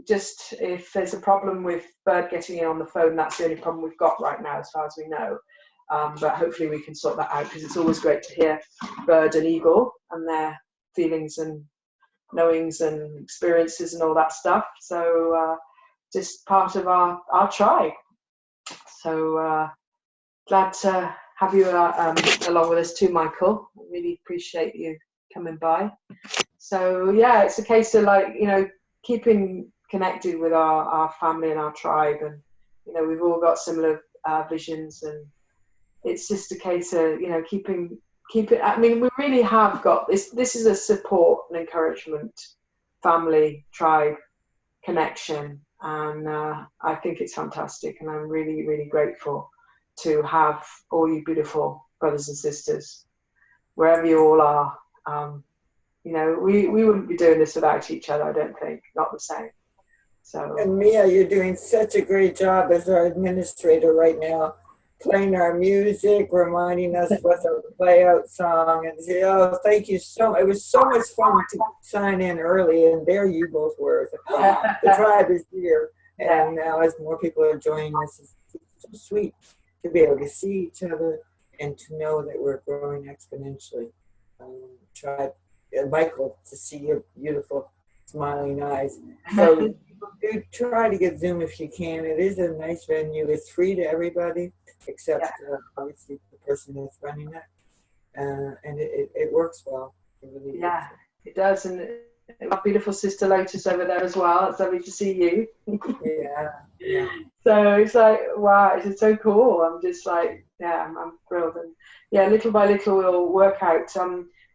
Just if there's a problem with Bird getting in on the phone, that's the only problem we've got right now as far as we know. But hopefully we can sort that out, because it's always great to hear Bird and Eagle and their feelings and knowings and experiences and all that stuff. So just part of our tribe. So glad to have you along with us too, Michael. I really appreciate you coming by. So yeah, it's a case of keeping connected with our family and our tribe, and we've all got similar visions, and it's just a case of keeping it. I mean, we really have got this is a support and encouragement, family, tribe connection, and I think it's fantastic, and I'm really, really grateful to have all you beautiful brothers and sisters wherever you all are. We wouldn't be doing this without each other, I don't think. Not the same. So. And Mia, you're doing such a great job as our administrator right now, playing our music, reminding us what's our play out song, and thank you so much. It was so much fun to sign in early, and there you both were. The tribe is here, and now as more people are joining us, it's so sweet to be able to see each other and to know that we're growing exponentially. Tribe. Michael, to see your beautiful smiling eyes. So do try to get Zoom if you can. It is a nice venue. It's free to everybody except obviously the person that's running it. And it works well. It really does. It does. And our beautiful sister Lotus over there as well. It's lovely to see you. Yeah. So it's like, wow, it's so cool. I'm just like, I'm thrilled. And little by little we'll work out.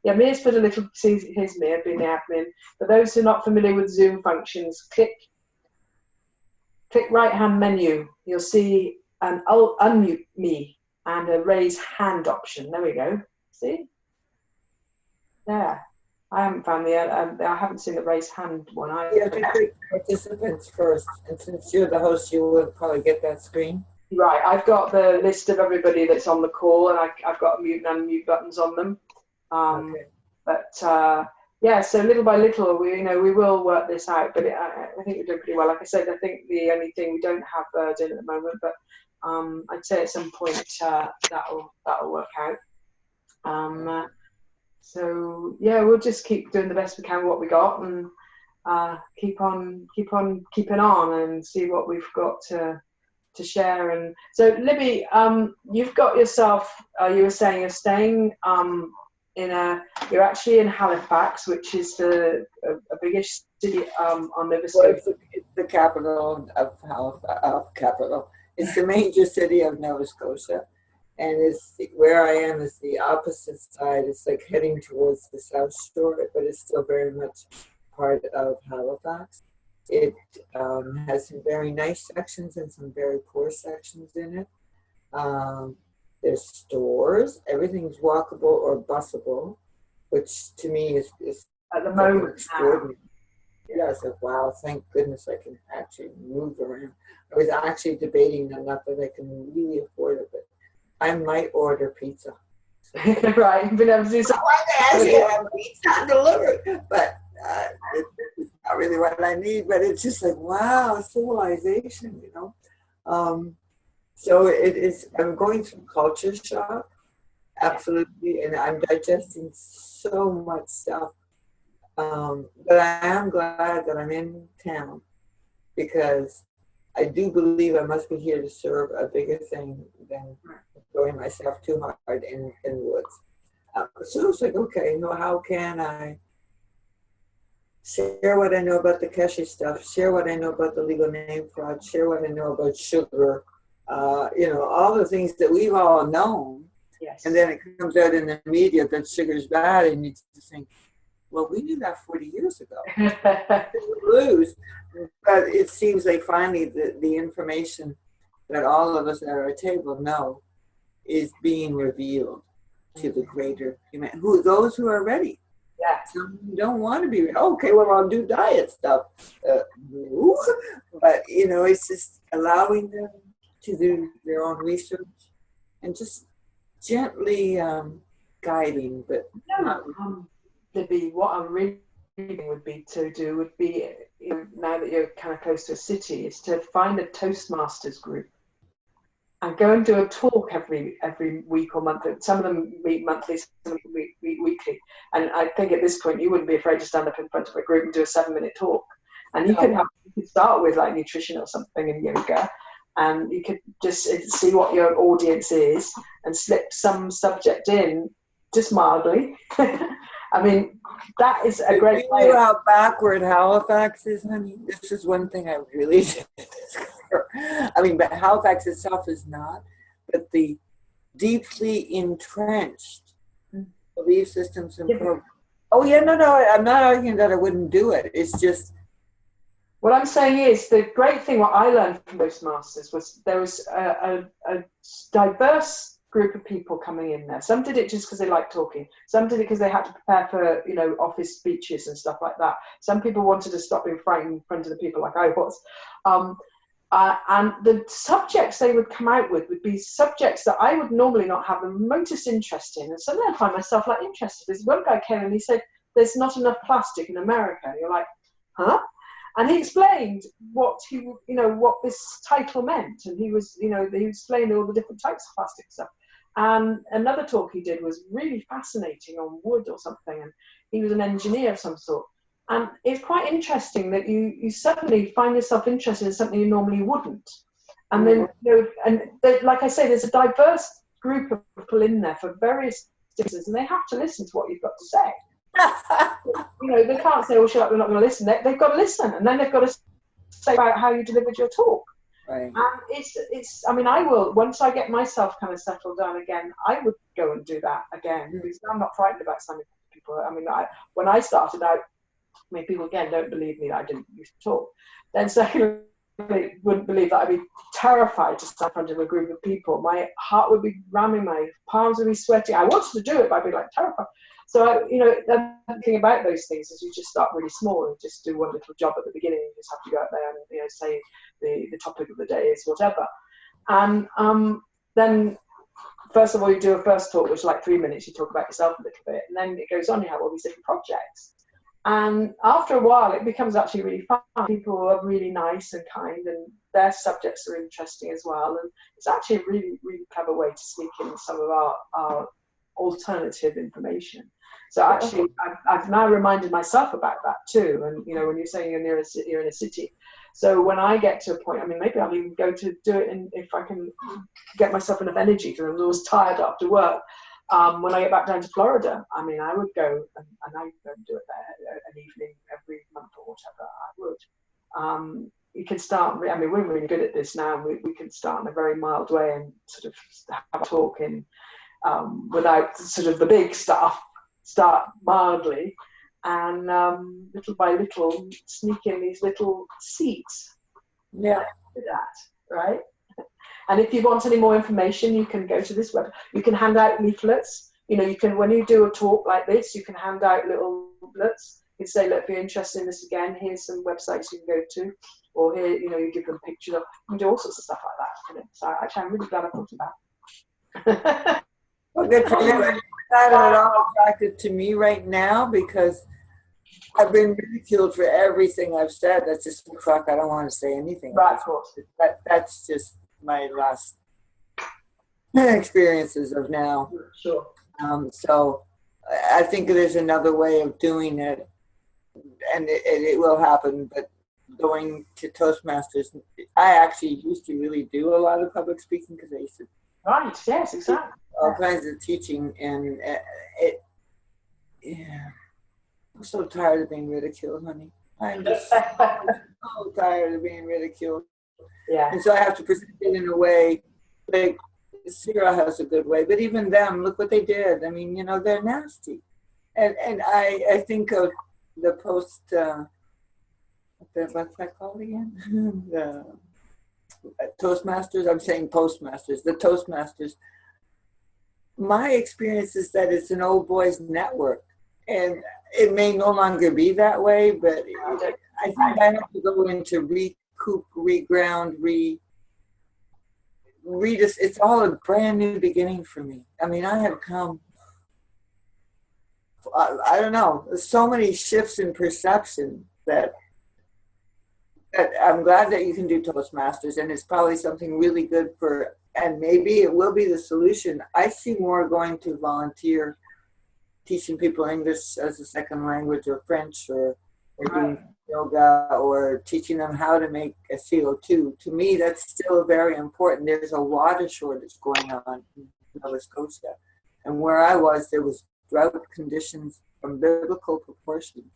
Mia's put a little, here's Mia being the admin. For those who are not familiar with Zoom functions, click right hand menu. You'll see an unmute me and a raise hand option. There we go. See? There. I haven't found I haven't seen the raise hand one. You have to click participants first. And since you're the host, you will probably get that screen. Right. I've got the list of everybody that's on the call, and I've got mute and unmute buttons on them. Okay. But so little by little, we will work this out. But I think we're doing pretty well. Like I said, I think the only thing we don't have Bird in at the moment, but I'd say at some point that'll work out. So yeah, we'll just keep doing the best we can with what we got, and keep on keeping on, and see what we've got to share. And so, Libby, you've got yourself. You were saying you're staying you're actually in Halifax, which is a biggish city on Nova Scotia. Well, it's the capital of Halifax. It's the major city of Nova Scotia, and where I am is the opposite side. It's like heading towards the South Shore, but it's still very much part of Halifax. It has some very nice sections and some very poor sections in it. There's stores. Everything's walkable or busable, which to me is At the moment, extraordinary. Yeah, I said, wow, thank goodness I can actually move around. I was actually debating enough that I can really afford it, but I might order pizza. So, right, you've been able to do something. I want to actually have pizza delivered, but it's not really what I need. But it's just like, wow, civilization, you know. So it is. I'm going through culture shock, absolutely, and I'm digesting so much stuff. But I am glad that I'm in town, because I do believe I must be here to serve a bigger thing than throwing myself too hard in the woods. So it's like, okay, you know, how can I share what I know about the Keshe stuff, share what I know about the legal name fraud, share what I know about sugar, you know, all the things that we've all known. Yes. And then it comes out in the media that sugar's bad, and you just think, well, we knew that 40 years ago. Lose. But it seems like finally the information that all of us at our table know is being revealed to the greater human, those who are ready. Yeah. Some don't want to be, okay, well, I'll do diet stuff. No. But, you know, it's just allowing them to do their own research and just gently guiding, but not. Libby, what I'm really would be, you know, now that you're kind of close to a city, is to find a Toastmasters group and go and do a talk every week or month. Some of them meet monthly, some of them meet weekly. And I think at this point you wouldn't be afraid to stand up in front of a group and do a 7-minute talk. And you could start with like nutrition or something and yoga, and you could just see what your audience is and slip some subject in just mildly. I mean, that is a great way. How backward Halifax is, honey. This is one thing I really did discover. I mean, but Halifax itself is not, but the deeply entrenched belief systems and programs. Oh yeah, no, I'm not arguing that I wouldn't do it. It's just. What I'm saying is, the great thing, what I learned from Toastmasters was there was a diverse group of people coming in there. Some did it just because they liked talking. Some did it because they had to prepare for, you know, office speeches and stuff like that. Some people wanted to stop being frightened in front of the people like I was. And the subjects they would come out with would be subjects that I would normally not have the remotest interest in. And suddenly I'd find myself like interested. This one guy came and he said, there's not enough plastic in America. And you're like, huh? And he explained what this title meant. And he explained all the different types of plastic stuff. And another talk he did was really fascinating on wood or something. And he was an engineer of some sort. And it's quite interesting that you suddenly find yourself interested in something you normally wouldn't. And then, like I say, there's a diverse group of people in there for various reasons, and they have to listen to what you've got to say. They can't say, "Oh, shut up, we're not going to listen." They've got to listen, and then they've got to say about how you delivered your talk. Right. And it's. I mean, I will, once I get myself kind of settled down again, I would go and do that again, because I'm not frightened about standing with people. I mean, when I started out, people again don't believe me that I didn't used to talk. Then secondly, they wouldn't believe that I'd be terrified to stand in front of a group of people. My heart would be ramming, my palms would be sweaty. I wanted to do it, but I'd be like terrified. So the thing about those things is you just start really small and just do one little job at the beginning. You just have to go out there and say the topic of the day is whatever. And then first of all you do a first talk, which is like 3 minutes. You talk about yourself a little bit, and then it goes on. You have all these different projects. And after a while, it becomes actually really fun. People are really nice and kind, and their subjects are interesting as well. And it's actually a really, really clever way to sneak in some of our alternative information. So actually, I've now reminded myself about that too. And you know, when you're saying you're in a city, so when I get to a point, I mean, maybe I'll even go to do it, if I can get myself enough energy, because I'm always tired after work. When I get back down to Florida, I mean, I would go and I would go and do it there an evening every month or whatever. I would. You can start. I mean, we're really good at this now. We can start in a very mild way and sort of have a talk in without sort of the big stuff. Start mildly, and little by little sneak in these little seeds. Yeah. That, right? And if you want any more information, you can go to this web. You can hand out leaflets. You know, you can, when you do a talk like this, you can hand out little leaflets. You can say, look, if you're interested in this again, here's some websites you can go to. Or here, you know, you give them pictures of, you can do all sorts of stuff like that. You know? So actually, I'm really glad I thought of that. Well, good for you. I'm not at all attracted to me right now because I've been ridiculed for everything I've said. That's just fuck. I don't want to say anything. Right, of course. That's just my last experiences of now. Sure. So I think there's another way of doing it, and it will happen. But going to Toastmasters, I actually used to really do a lot of public speaking because I used to. Right. Yes. Exactly. All kinds of teaching, and yeah. I'm so tired of being ridiculed, honey. I'm just so tired of being ridiculed. Yeah. And so I have to present it in a way, like Sarah has a good way, but even them, look what they did. I mean, you know, they're nasty. And I think of the post, what's that called again? The Toastmasters, I'm saying Postmasters, the Toastmasters. My experience is that it's an old boys network, and it may no longer be that way, but I think I have to go into recoup, reground, it's all a brand new beginning for me. I mean, I have come, I don't know, there's so many shifts in perception that I'm glad that you can do Toastmasters, and it's probably something really good for, and maybe it will be the solution. I see more going to volunteer, teaching people English as a second language, or French, or doing yoga, or teaching them how to make a CO2. To me, that's still very important. There's a water shortage going on in Nova Scotia. And where I was, there was drought conditions from biblical proportions.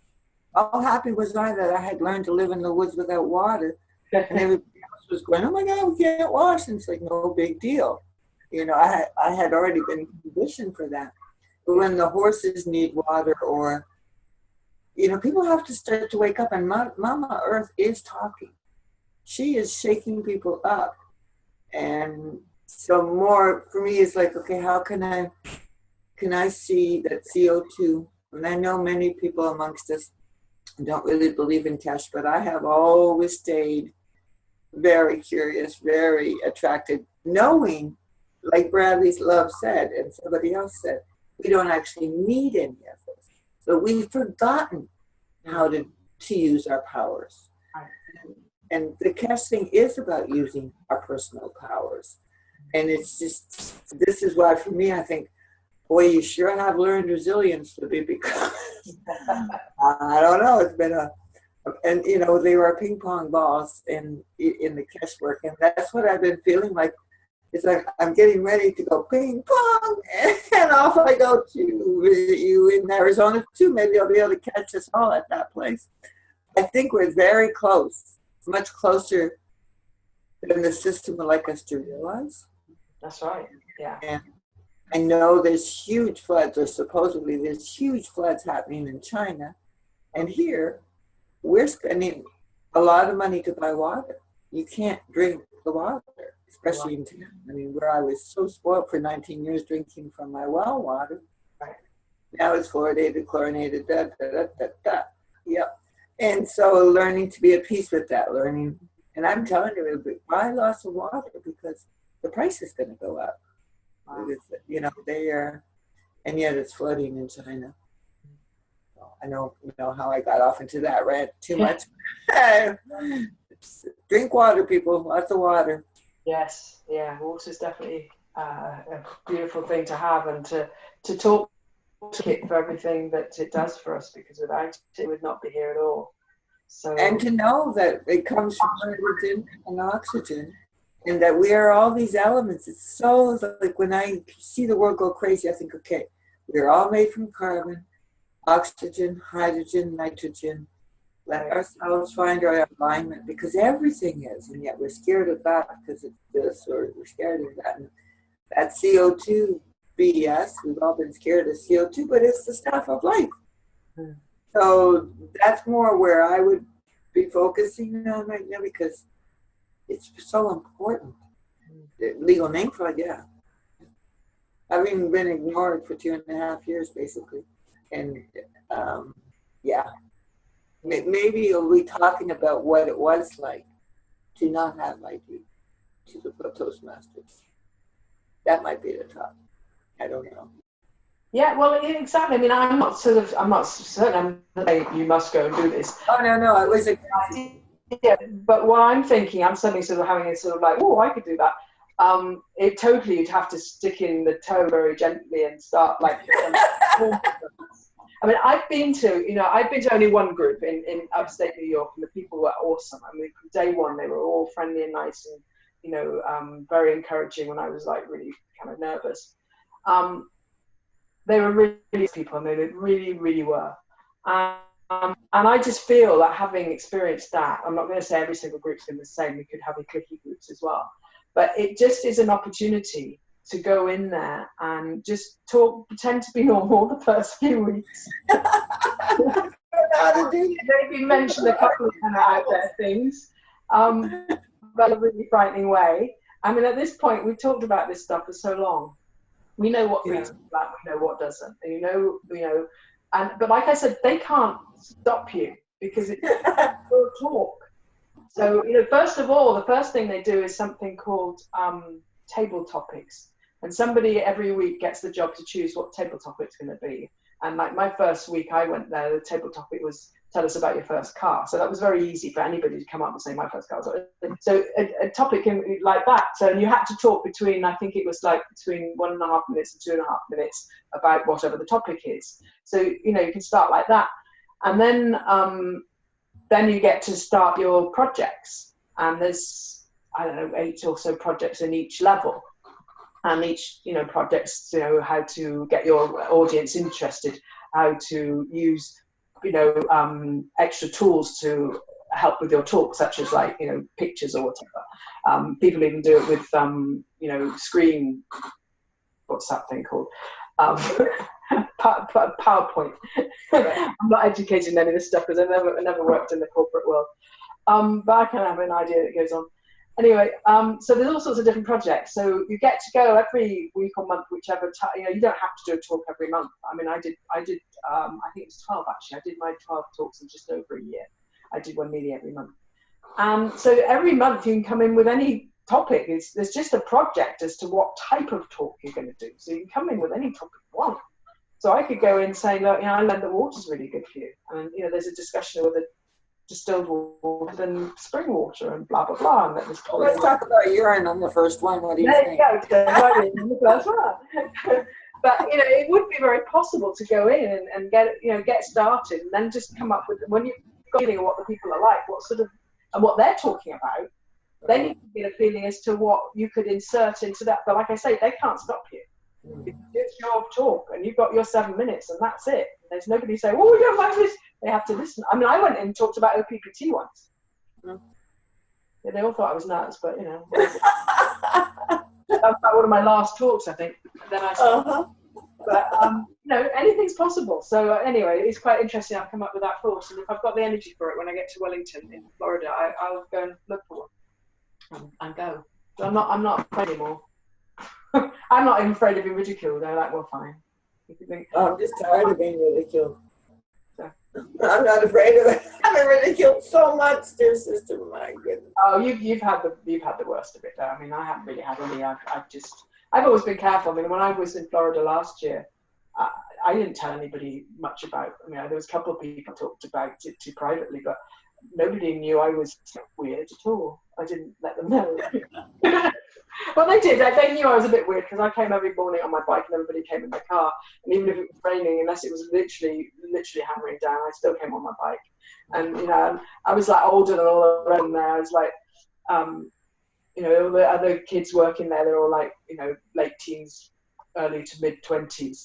How happy was I that I had learned to live in the woods without water, and everybody else was going, oh my God, we can't wash. And it's like, no big deal. You know, I had already been conditioned for that. But when the horses need water, or, you know, people have to start to wake up, and Mama Earth is talking. She is shaking people up. And so more for me is like, okay, how can I see that CO2? And I know many people amongst us don't really believe in cash, but I have always stayed very curious, very attracted, knowing, like Bradley's Love said, and somebody else said, we don't actually need any of this. So we've forgotten how to use our powers. And the cash thing is about using our personal powers. And it's just, this is why for me, I think, boy, you sure have learned resilience, Libby, because I don't know, it's been and you know, they were ping pong balls in the cash work, and that's what I've been feeling like. It's like I'm getting ready to go ping pong, and off I go to visit you in Arizona too. Maybe I'll be able to catch us all at that place. I think we're very close, much closer than the system would like us to realize. That's right. Yeah. And I know there's huge floods, or supposedly there's huge floods happening in China. And here, we're spending a lot of money to buy water. You can't drink the water, especially in town. I mean, where I was so spoiled for 19 years drinking from my well water. Right. Now it's fluoridated, chlorinated, Yep. And so learning to be at peace with that, and I'm telling you, buy lots of water because the price is going to go up. You know, they are, and yet it's flooding in China. So I know, you know how I got off into that rant too much. Drink water, people. Lots of water. Yes, yeah, water is definitely a beautiful thing to have, and to talk to it for everything that it does for us, because without it, it would not be here at all. So, And to know that it comes from hydrogen and oxygen, and that we are all these elements. It's so, like, when I see the world go crazy, I think, okay, we're all made from carbon, oxygen, hydrogen, nitrogen. Let ourselves find our alignment, because everything is, and yet we're scared of that because it's this, or we're scared of that. And that CO2 BS, we've all been scared of CO2, but it's the stuff of life. Mm. So that's more where I would be focusing on right now, because it's so important. Legal name fraud, yeah. Having been ignored for 2.5 years, basically. And yeah, maybe you'll be talking about what it was like to not have ID to the Toastmasters. That might be the top. I don't know. yeah, well, exactly. I mean, I'm not certain I'm saying you must go and do this. Oh, no, it was a... Yeah, but what I'm thinking, I'm suddenly sort of having a sort of like, oh, I could do that. It totally, you'd have to stick in the toe very gently and start like. I mean, I've been to only one group in upstate New York, and the people were awesome. I mean, from day one, they were all friendly and nice, and very encouraging when I was like really kind of nervous. They were really nice people, and they really, really were. And I just feel that, having experienced that, I'm not going to say every single group's been the same. We could have a clicky groups as well, but it just is an opportunity to go in there and just talk, pretend to be normal the first few weeks. Maybe mention a couple of kind of out there things, but in a really frightening way. I mean, at this point, we've talked about this stuff for so long. We know what reads that, we know what doesn't. And but like I said, they can't stop you, because it's your talk. So, first of all, the first thing they do is something called table topics. And somebody every week gets the job to choose what table topic's going to be. And like my first week I went there, the table topic was tell us about your first car. So that was very easy for anybody to come up and say my first car. So a topic like that. So you had to talk between, I think it was like between 1.5 minutes and 2.5 minutes about whatever the topic is. So, you can start like that. And then you get to start your projects. And there's, I don't know, 8 or so projects in each level. And each, projects, how to get your audience interested, how to use, extra tools to help with your talk, such as like, pictures or whatever. People even do it with, screen, what's that thing called? PowerPoint. I'm not educated in any of this stuff because I never worked in the corporate world. But I kind of have an idea that goes on. Anyway, so there's all sorts of different projects. So you get to go every week or month, whichever time. You don't have to do a talk every month. I mean, I did. I think it was 12 actually. I did my 12 talks in just over a year. I did one nearly every month. So every month you can come in with any topic. There's just a project as to what type of talk you're going to do. So you can come in with any topic you want. So I could go in saying, look, I learned that water's really good for you. And, there's a discussion of whether distilled water than spring water and blah, blah, blah. And let's talk about urine on the first one. What do you think? There you go. The first one. But, it would be very possible to go in and get started and then just come up with, when you've got a feeling of what the people are like, and what they're talking about, then you can get a feeling as to what you could insert into that. But like I say, they can't stop you. It's your talk, and you've got your 7 minutes, and that's it. There's nobody saying, "Oh, we don't like this." They have to listen. I mean, I went in and talked about OPPT once. Yeah, they all thought I was nuts, but that was like one of my last talks, I think. Then I stopped. But anything's possible. So anyway, it's quite interesting. I've come up with that thought, and if I've got the energy for it when I get to Wellington in Florida, I'll go and look for one and go. So I'm not afraid anymore. I'm not even afraid of being ridiculed. They're like, well, fine. I'm just tired of being ridiculed. So. I'm not afraid of it. I've been ridiculed so much, dear sister. My goodness. Oh, you've had the worst of it, though. I mean, I haven't really had any. I've always been careful. I mean, when I was in Florida last year, I didn't tell anybody much about. I mean, there was a couple of people I talked about it to privately, but nobody knew I was weird at all. I didn't let them know. Well, they did. They knew I was a bit weird because I came every morning on my bike and everybody came in the car. And even if it was raining, unless it was literally hammering down, I still came on my bike. And, you know, I was like older than all the rest there. I was like, you know, all the other kids working there, they're all like, you know, late teens, early to mid 20s.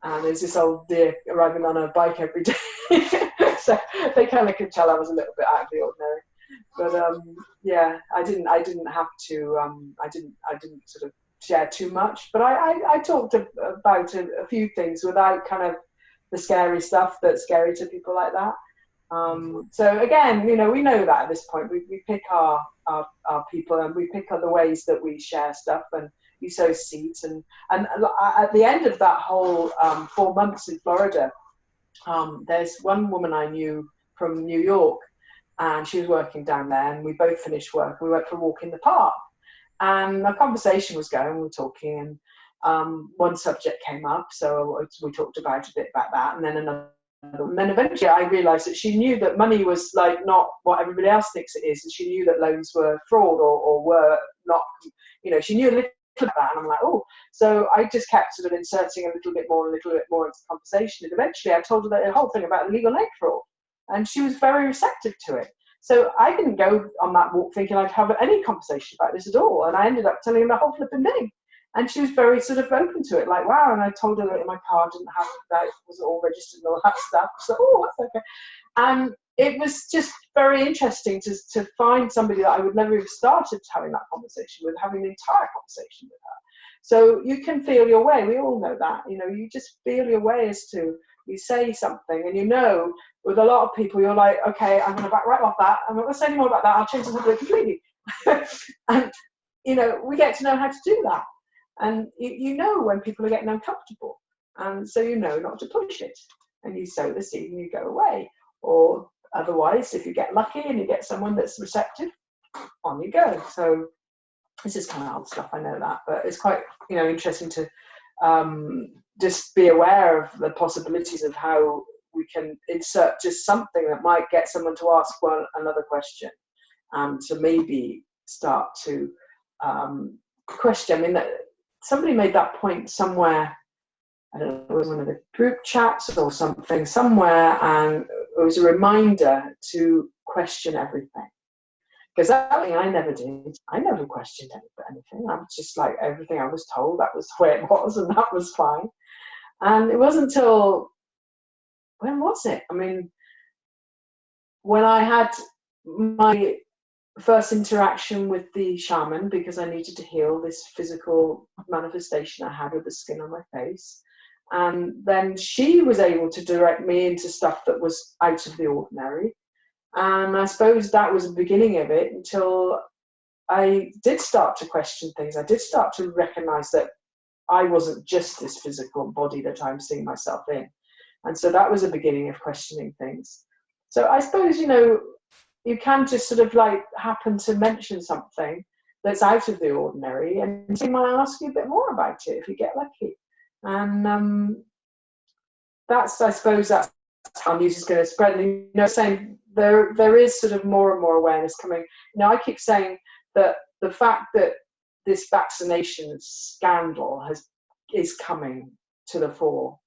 And there's this old dear arriving on a bike every day. So they kind of could tell I was a little bit out of the ordinary. But yeah, I didn't have to. I didn't sort of share too much. But I talked about a few things without kind of the scary stuff that's scary to people like that. So again, you know, we know that at this point. We pick our people, and we pick other ways that we share stuff, and we sow seeds. And at the end of that whole 4 months in Florida, there's one woman I knew from New York, and she was working down there, and we both finished work. We went for a walk in the park, and a conversation was going. We were talking, and one subject came up, so we talked about a bit about that, and then another. And then eventually I realised that she knew that money was like not what everybody else thinks it is, and she knew that loans were fraud or were not, you know, she knew a little bit about that. And I'm like, oh, so I just kept sort of inserting a little bit more into the conversation, and eventually I told her the whole thing about illegal egg fraud, and she was very receptive to it. So I didn't go on that walk thinking I'd have any conversation about this at all, and I ended up telling her the whole flipping thing. And she was very sort of open to it, like, wow. And I told her that my car didn't have that, it wasn't all registered and all that stuff. So, oh, that's okay. And it was just very interesting to find somebody that I would never have started having that conversation with, having an entire conversation with her. So you can feel your way. We all know that. You know, you just feel your way as to, you say something, and you know, with a lot of people, you're like, okay, I'm going to back right off that. I'm not going to say any more about that. I'll change the subject completely. And, you know, we get to know how to do that. And you know when people are getting uncomfortable, and so you know not to push it, and you sow the seed and you go away. Or otherwise, if you get lucky and you get someone that's receptive, on you go. So this is kind of old stuff, I know that, but it's quite, you know, interesting to just be aware of the possibilities of how we can insert just something that might get someone to ask another question, and to maybe start to question. I mean, somebody made that point somewhere, I don't know, it was one of the group chats or something, somewhere, and it was a reminder to question everything. Because that thing I never did. I never questioned anything. I was just like, everything I was told, that was the way it was, and that was fine. And it wasn't until, when was it? I mean, when I had my first interaction with the shaman, because I needed to heal this physical manifestation I had with the skin on my face. And then she was able to direct me into stuff that was out of the ordinary. And I suppose that was the beginning of it, until I did start to question things. I did start to recognize that I wasn't just this physical body that I'm seeing myself in. And so that was the beginning of questioning things. So I suppose, you know, you can just sort of like happen to mention something that's out of the ordinary, and she might ask you a bit more about it if you get lucky. And that's, I suppose, that's how news is going to spread. And, you know, saying there is sort of more and more awareness coming. You know, I keep saying that the fact that this vaccination scandal is coming to the fore,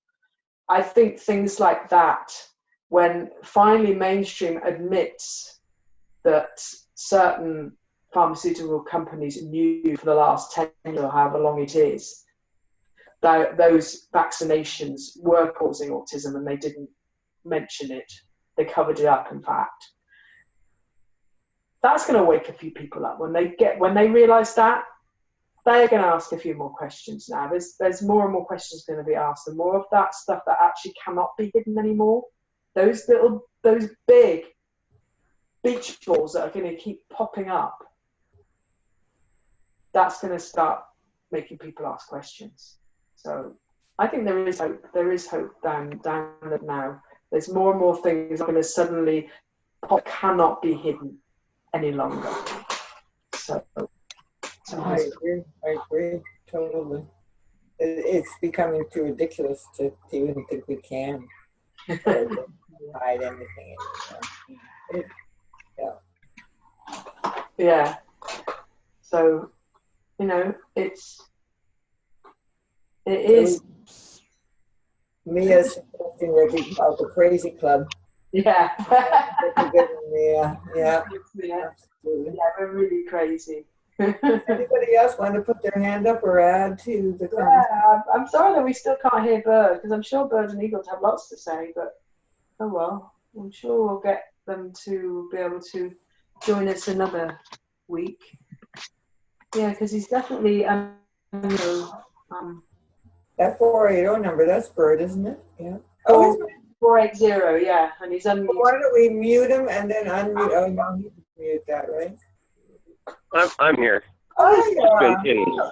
I think things like that, when finally mainstream admits that certain pharmaceutical companies knew for the last 10 years or however long it is, that those vaccinations were causing autism, and they didn't mention it. They covered it up, in fact. That's going to wake a few people up. When they realise that, they're going to ask a few more questions now. There's more and more questions going to be asked, and more of that stuff that actually cannot be hidden anymore. Those big beach balls that are going to keep popping up, that's going to start making people ask questions. So I think there is hope. There is hope down there now. There's more and more things that are going to suddenly pop, cannot be hidden any longer. So I agree totally. It's becoming too ridiculous to even think we can hide anything anymore. Yeah. So, you know, it is. Mia's suggesting that we call it the Crazy Club. Yeah. Mia. Yeah. Yeah. Absolutely. Yeah, we're really crazy. Anybody else want to put their hand up or add to the conversation? Yeah, I'm sorry that we still can't hear Bird, because I'm sure Bird and Eagles have lots to say, but oh well. I'm sure we'll get them to be able to join us another week. Yeah, because he's definitely, That 480 number, that's Bird, isn't it? Yeah. Oh, isn't it? 480, yeah, and he's unmuted. Why don't we mute him and then unmute? Oh, no, he can mute that, right? I'm here. Oh, yeah.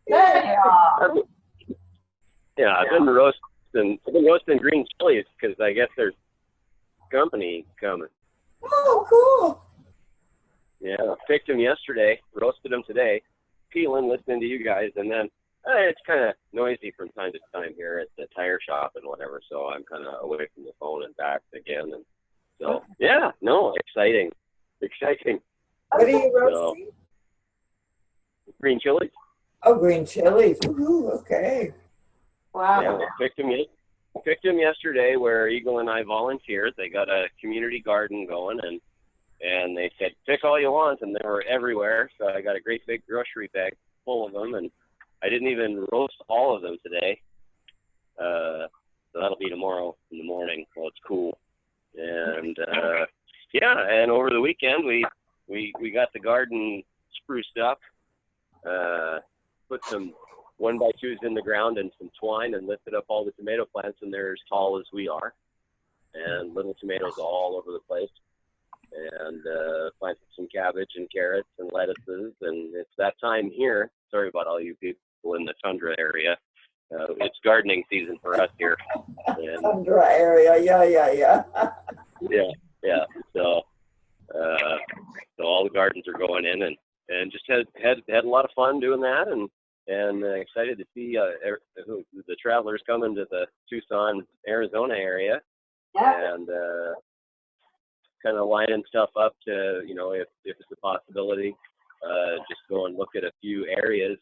There you are. Yeah, I've been roasting green chilies because I guess there's company coming. Oh, cool. Yeah, picked them yesterday, roasted them today, peeling, listening to you guys, and then it's kind of noisy from time to time here at the tire shop and whatever, so I'm kind of away from the phone and back again. And so, yeah, no, exciting. What are you roasting? So, green chilies. Oh, green chilies. Ooh, okay. Wow. Yeah, picked them yesterday where Eagle and I volunteered. They got a community garden going, and they said, pick all you want, and they were everywhere. So I got a great big grocery bag full of them, and I didn't even roast all of them today. So that'll be tomorrow in the morning while it's cool. And yeah, and over the weekend we got the garden spruced up, put some 1x2s in the ground and some twine and lifted up all the tomato plants, and they're as tall as we are, and little tomatoes all over the place. And planted some cabbage and carrots and lettuces, and it's that time here. Sorry about all you people in the tundra area. It's gardening season for us here. And, Tundra area, yeah. yeah. So all the gardens are going in, and just had a lot of fun doing that, and excited to see the travelers coming to the Tucson, Arizona area, and kind of lining stuff up to, if it's a possibility, just go and look at a few areas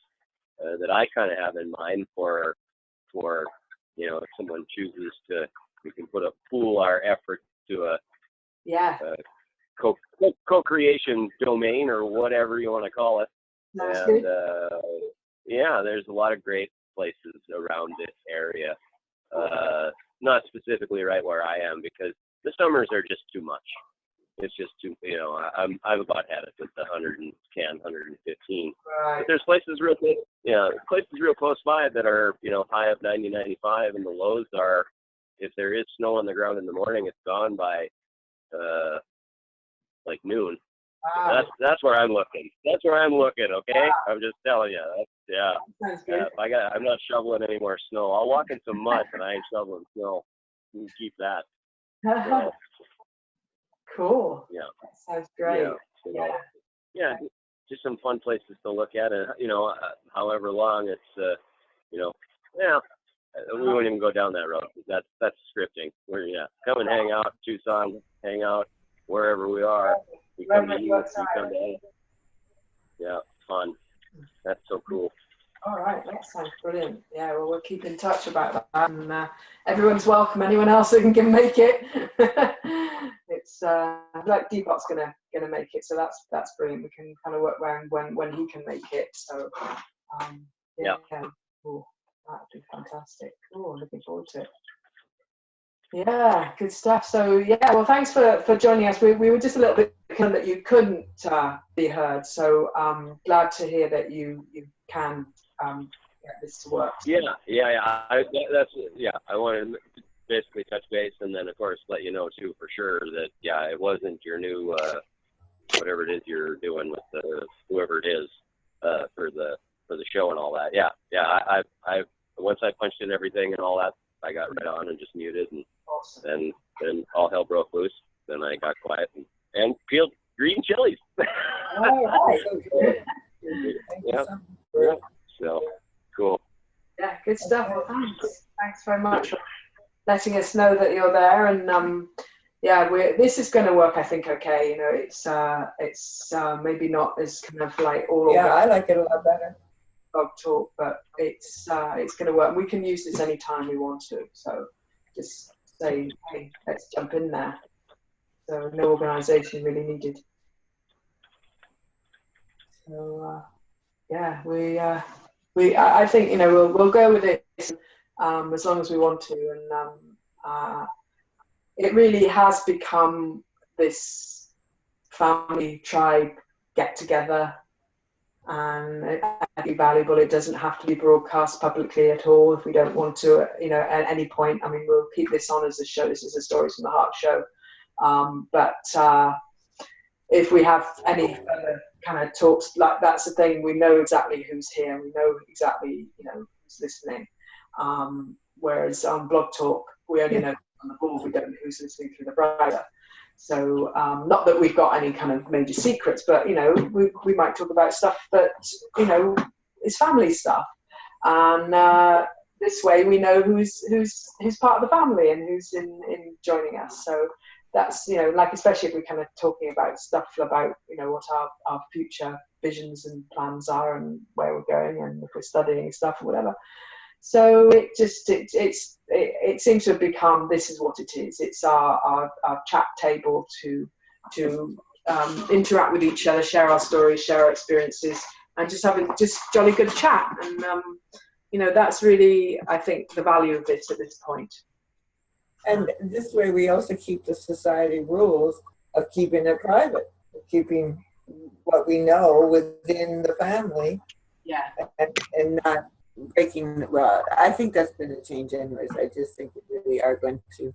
that I kind of have in mind for if someone chooses to, we can pool our effort to a co-creation domain or whatever you want to call it. That's and good. Yeah, there's a lot of great places around this area. Not specifically right where I am, because the summers are just too much. It's just too, I've about had it with the 110, 115. Right. But there's places real close by that are, high up 90, 95, and the lows are, if there is snow on the ground in the morning, it's gone by like noon. Wow. That's where I'm looking. Okay? Wow. I'm just telling you. Sounds good. I'm not shoveling any more snow. I'll walk in some mud, but I ain't shoveling snow. You can keep that. So, cool. Yeah. That sounds great. Yeah. Just some fun places to look at, and however long it's, we won't even go down that road. That's scripting. Come and hang out in Tucson, hang out wherever we are. We come to you. Yeah, fun. That's so cool. All right, that sounds brilliant. Yeah, well, we'll keep in touch about that, and everyone's welcome. Anyone else who can make it. It's like Deepak's gonna make it, so that's brilliant. We can kind of work around when he can make it. So yeah, cool. That'd be fantastic. Cool, looking forward to it. Yeah, good stuff. So yeah, well, thanks for joining us. We were just a little bit concerned that you couldn't be heard, so glad to hear that you can get this to work. Yeah. I wanted to basically touch base, and then of course let you know too for sure that it wasn't your new whatever it is you're doing with whoever it is for the show and all that. I once I punched in everything and all that, I got right on and just muted, and awesome. then all hell broke loose. Then I got quiet and peeled green chilies. All right. Yeah. So cool. Yeah, good stuff. Well, thanks very much for letting us know that you're there, and yeah, this is going to work, I think. Okay, you know, it's maybe not as kind of like all Yeah, I like it a lot better. blog talk, but it's going to work. We can use this anytime we want to. So just say, hey, let's jump in there. So no organisation really needed. So yeah, I think, you know, we'll go with it as long as we want to, and it really has become this family tribe get together, and it'd be valuable. It doesn't have to be broadcast publicly at all if we don't want to, you know, at any point. I mean, we'll keep this on as a show. This is a Stories from the Heart show, but if we have any further kind of talks, like, that's the thing, we know exactly who's here, we know exactly, you know, who's listening. Whereas on Blog Talk, we only know on the board, we don't know who's listening through the browser. So not that we've got any kind of major secrets, but, you know, we might talk about stuff that, you know, is family stuff. And this way we know who's part of the family and who's in joining us. So that's, you know, like, especially if we're kind of talking about stuff about, you know, what our future visions and plans are and where we're going, and if we're studying stuff or whatever. So it just it seems to have become, this is what it is. It's our chat table to interact with each other, share our stories, share our experiences, and just have a just jolly good chat. And you know, that's really, I think, the value of it at this point. And this way we also keep the society rules of keeping it private, keeping what we know within the family. Yeah. And not breaking, well, I think that's been a change anyways. I just think we really are going to,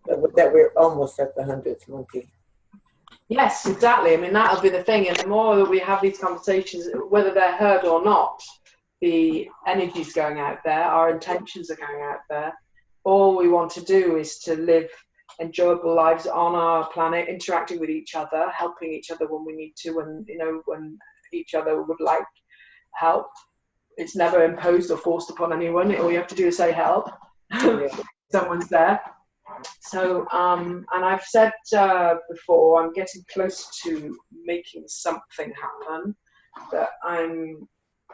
that we're almost at the 100th monkey. Yes, exactly. I mean, that'll be the thing. And the more that we have these conversations, whether they're heard or not, the energy's going out there, our intentions are going out there. All we want to do is to live enjoyable lives on our planet, interacting with each other, helping each other when we need to, when, you know, when each other would like help. It's never imposed or forced upon anyone. All you have to do is say help. Someone's there. So, and I've said before, I'm getting close to making something happen, that I'm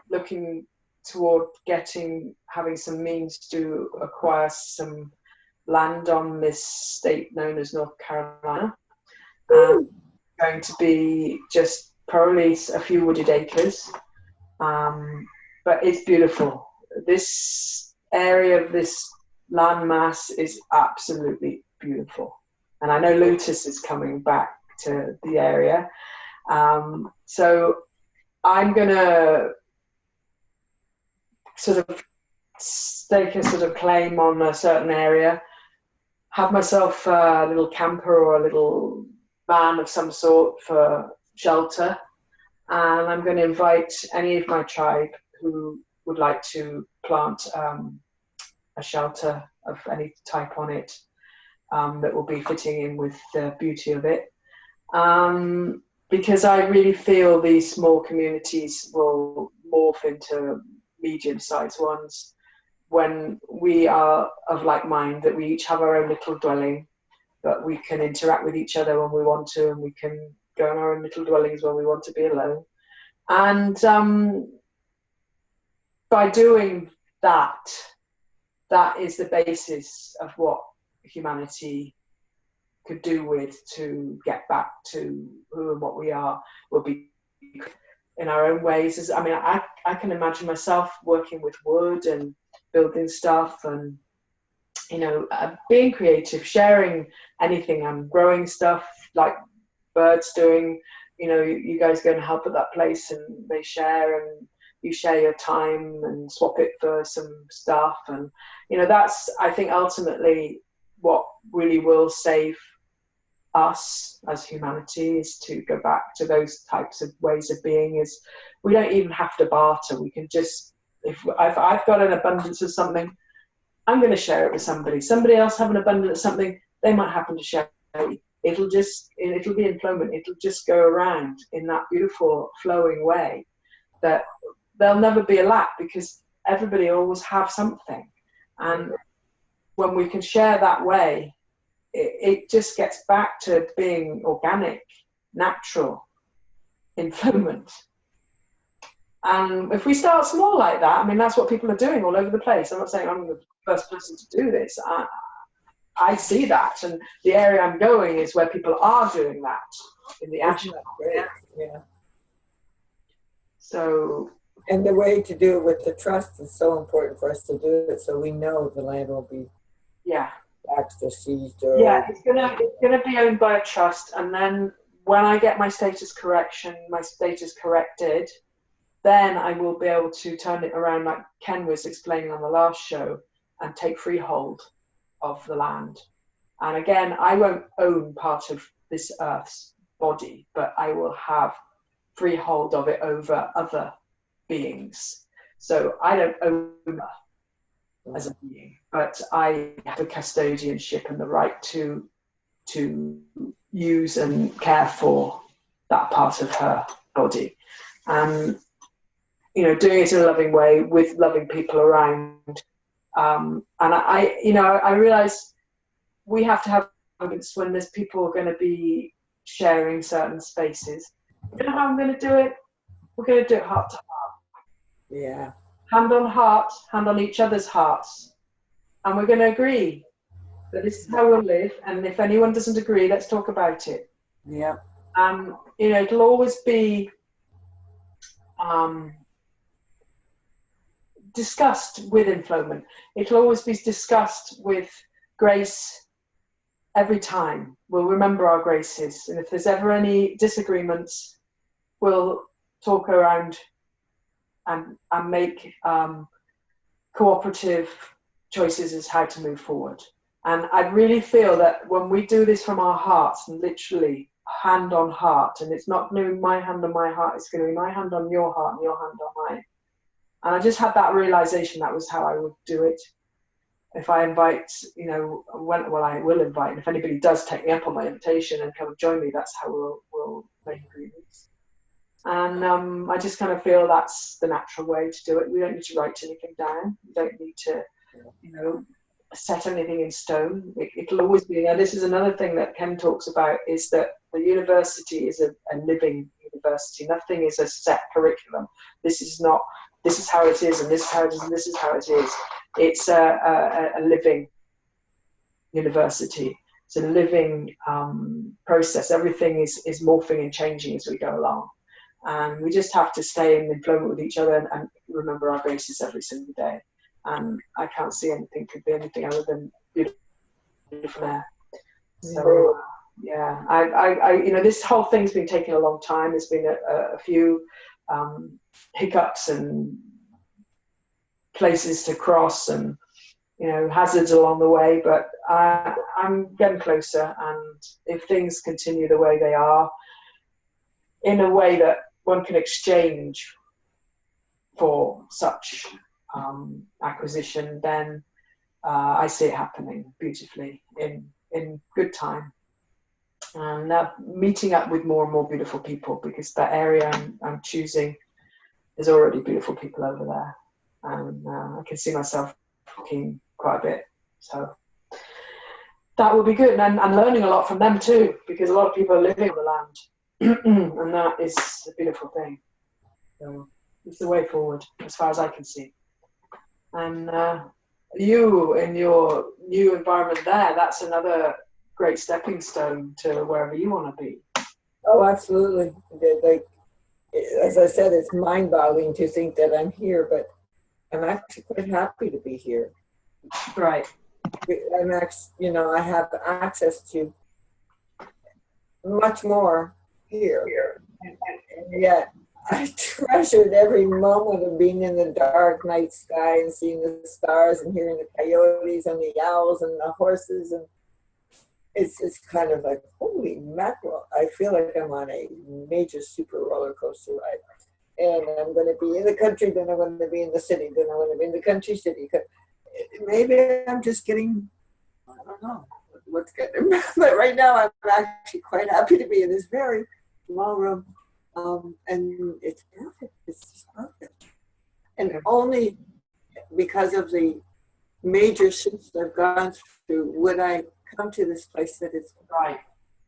looking toward having some means to acquire some land on this state known as North Carolina. Going to be just probably a few wooded acres, but it's beautiful. This area of this landmass is absolutely beautiful, and I know Lutus is coming back to the area, so I'm gonna sort of stake a sort of claim on a certain area, have myself a little camper or a little van of some sort for shelter, and I'm going to invite any of my tribe who would like to plant a shelter of any type on it that will be fitting in with the beauty of it, because I really feel these small communities will morph into medium-sized ones when we are of like mind, that we each have our own little dwelling, but we can interact with each other when we want to, and we can go in our own little dwellings when we want to be alone. And by doing that, that is the basis of what humanity could do with to get back to who and what we are. We'll be in our own ways. I mean, I can imagine myself working with wood and building stuff, and, you know, being creative, sharing anything. I'm growing stuff like Bird's doing. You know, you guys go and help at that place, and they share, and you share your time and swap it for some stuff. And, you know, that's, I think, ultimately what really will save us as humanity, is to go back to those types of ways of being. Is we don't even have to barter. We can just, if I've got an abundance of something, I'm going to share it with somebody. Somebody else have an abundance of something, they might happen to share it. It'll be inflowment. It'll just go around in that beautiful flowing way that there'll never be a lack, because everybody always have something. And when we can share that way, it just gets back to being organic, natural inflowment. And if we start small like that, I mean, that's what people are doing all over the place. I'm not saying I'm the first person to do this. I see that, and the area I'm going is where people are doing that in the action. Yeah. So, and the way to do it with the trust is so important for us to do it, so we know the land will be taxed or seized. Or it's gonna be owned by a trust, and then when I get my status corrected, then I will be able to turn it around, like Ken was explaining on the last show, and take freehold of the land. And again, I won't own part of this Earth's body, but I will have freehold of it over other beings. So I don't own her as a being, but I have the custodianship and the right to use and care for that part of her body. And doing it in a loving way with loving people around. And I realize we have to have moments when there's people going to be sharing certain spaces. You know how I'm going to do it? We're going to do it heart to heart. Yeah. Hand on heart, hand on each other's hearts. And we're going to agree that this is how we'll live. And if anyone doesn't agree, let's talk about it. Yeah. It'll always be discussed with inflowment. It'll always be discussed with grace every time. We'll remember our graces. And if there's ever any disagreements, we'll talk around and make cooperative choices as how to move forward. And I really feel that when we do this from our hearts, and literally hand on heart, and it's not going to be my hand on my heart, it's going to be my hand on your heart and your hand on mine. And I just had that realization that was how I would do it. If I invite, I will invite, and if anybody does take me up on my invitation and come and join me, that's how we'll make agreements. And I just kind of feel that's the natural way to do it. We don't need to write anything down. We don't need to, set anything in stone. It'll always be. Now, this is another thing that Ken talks about, is that the university is a living university. Nothing is a set curriculum. This is how it is, and this is how it is, and this is how it is. It's a living university. It's a living process. Everything is morphing and changing as we go along. And we just have to stay in employment with each other and remember our graces every single day. And I can't see anything could be anything other than beautiful there. So this whole thing's been taking a long time. There's been a few hiccups and places to cross and hazards along the way, but I'm getting closer. And if things continue the way they are, in a way that one can exchange for such acquisition, then I see it happening beautifully in good time. And meeting up with more and more beautiful people, because that area I'm choosing, there's already beautiful people over there. And I can see myself talking quite a bit. So that will be good. And learning a lot from them too, because a lot of people are living on the land. And that is a beautiful thing. So it's the way forward, as far as I can see. And you, in your new environment there, that's another great stepping stone to wherever you want to be. Oh, absolutely. Like, as I said, it's mind-boggling to think that I'm here, but I'm actually quite happy to be here. Right. I have access to much more here. And yet I treasured every moment of being in the dark night sky and seeing the stars and hearing the coyotes and the owls and the horses, and it's kind of like, holy mackerel. I feel like I'm on a major super roller coaster ride. And I'm going to be in the country, then I'm going to be in the city, then I'm going to be in the country city. Maybe I'm just getting, I don't know what's getting, but right now I'm actually quite happy to be in this very small room. And it's perfect. It's just perfect. And only because of the major shifts I've gone through, would I come to this place that it's Right.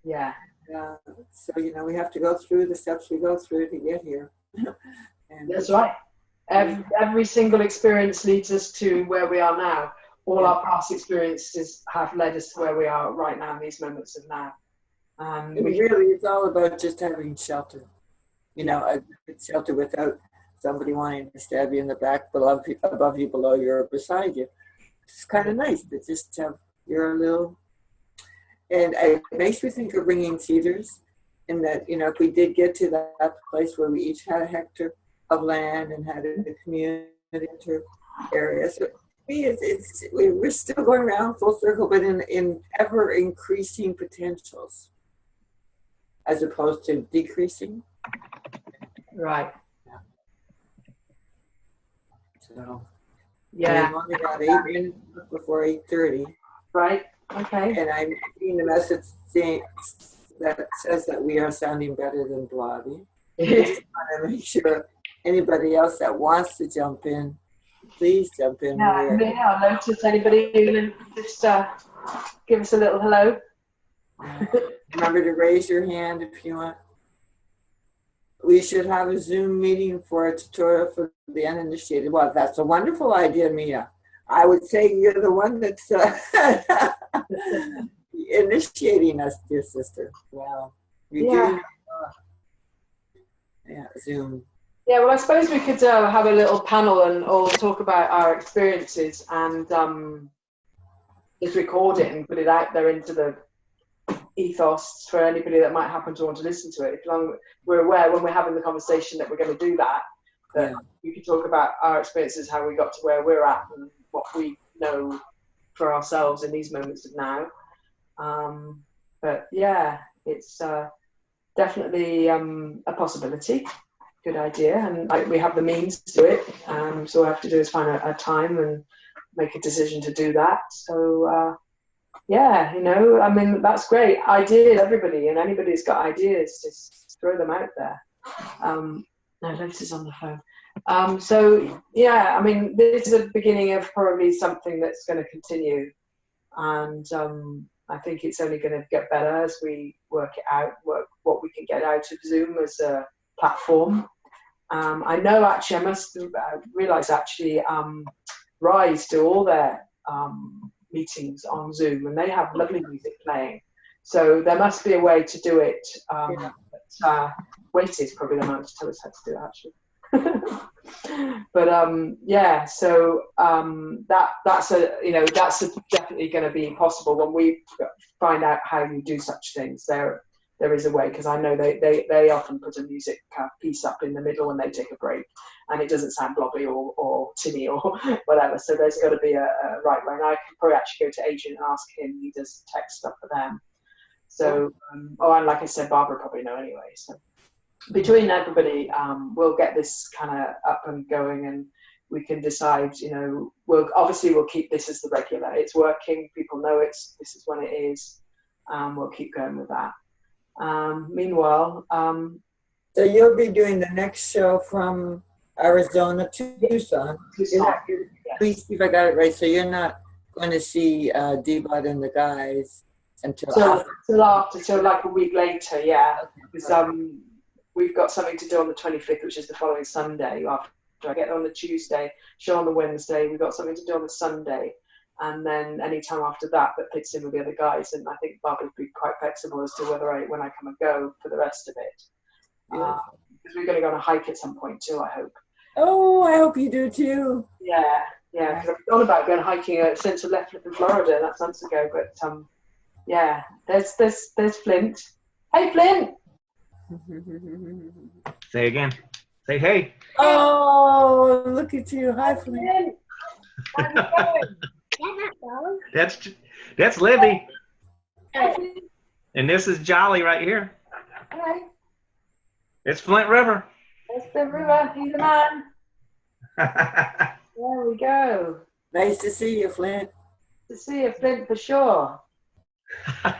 Yeah. so we have to go through the steps we go through to get here. And That's right. Every single experience leads us to where we are now. All our past experiences have led us to where we are right now in these moments of now. Really, it's all about just having shelter. A good shelter without somebody wanting to stab you in the back, above you, below you, or beside you. It's kind of nice to just have your little. And it makes me think of ringing cedars, in that if we did get to that place where we each had a hectare of land and had a community area. So we're still going around full circle, but in ever increasing potentials, as opposed to decreasing. Right. So yeah, we've only got 8 minutes before 8:30. Right. Okay. And I'm seeing the message that says that we are sounding better than Blobby. I just want to make sure anybody else that wants to jump in, please jump in. Yeah, I'll notice anybody just give us a little hello. Remember to raise your hand if you want. We should have a Zoom meeting for a tutorial for the uninitiated. Well, that's a wonderful idea, Mia. I would say you're the one that's initiating us, dear sister. Wow. Yeah, Zoom. Yeah, well, I suppose we could have a little panel and all talk about our experiences and just record it and put it out there into the ethos for anybody that might happen to want to listen to it. If long we're aware when we're having the conversation that we're going to do that we can talk about our experiences, how we got to where we're at, and what we know for ourselves in these moments of now. But yeah, it's definitely a possibility. Good idea, and we have the means to do it. So all we have to do is find a time and make a decision to do that. So yeah, I mean, that's great. Ideas, everybody, and anybody who's got ideas, just throw them out there. No, Lotus is on the phone. So yeah, I mean, this is the beginning of probably something that's going to continue, and I think it's only going to get better as we work it out, what we can get out of Zoom as a platform. I know actually, I must realise actually, Rise do all their meetings on Zoom, and they have lovely music playing. So there must be a way to do it. But Wait is probably the man to tell us how to do it actually. But yeah, so that's definitely going to be possible when we find out how you do such things. There is a way, because I know they often put a music piece up in the middle when they take a break, and it doesn't sound blobby or tinny or whatever. So there's got to be a right way. And I can probably actually go to Adrian and ask him. He does tech stuff for them. So and like I said, Barbara probably know anyway. So between everybody, we'll get this kind of up and going, and we can decide. We'll keep this as the regular. It's working. People know this is when it is. We'll keep going with that. Meanwhile, so you'll be doing the next show from Arizona to Tucson. Please see if I got it right. So you're not going to see D-Bud and the guys until after. So like a week later, yeah. Because we've got something to do on the 25th, which is the following Sunday. After I get on the Tuesday, show on the Wednesday. We've got something to do on the Sunday. And then any time after that fits in with the other guys. And I think Barbara would be quite flexible as to when I come and go for the rest of it. Because we're going to go on a hike at some point too, I hope. Oh, I hope you do too. Yeah. Because I've thought about going hiking since I left in Florida, and that's months ago. But yeah, there's Flint. Hey, Flint. Say again. Say hey. Oh, look at you. Hi, Flint. How's it going? That's Libby. And this is Jolly right here. Hi. It's Flint River. It's the river. He's the man. There we go. Nice to see you, Flint. To see you, Flint, for sure. Hey.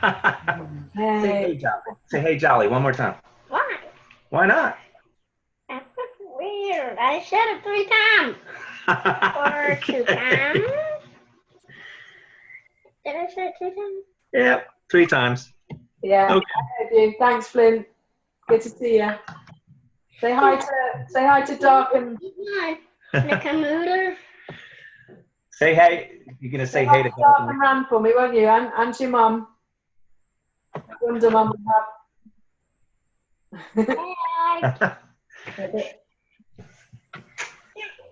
Say hey, Jolly. Say hey, Jolly, one more time. Why? Why not? That's weird. I said it 3 times. Or 2 times. Did I say it 2 times? Yeah, 3 times. Yeah. Okay. I heard you. Thanks, Flynn. Good to see you. Say hi to Doc and Hi, Nakamura. Say hey. You're gonna say hey to Doc and Ram for me, won't you? And your mum. Wonder mum would have. Hi.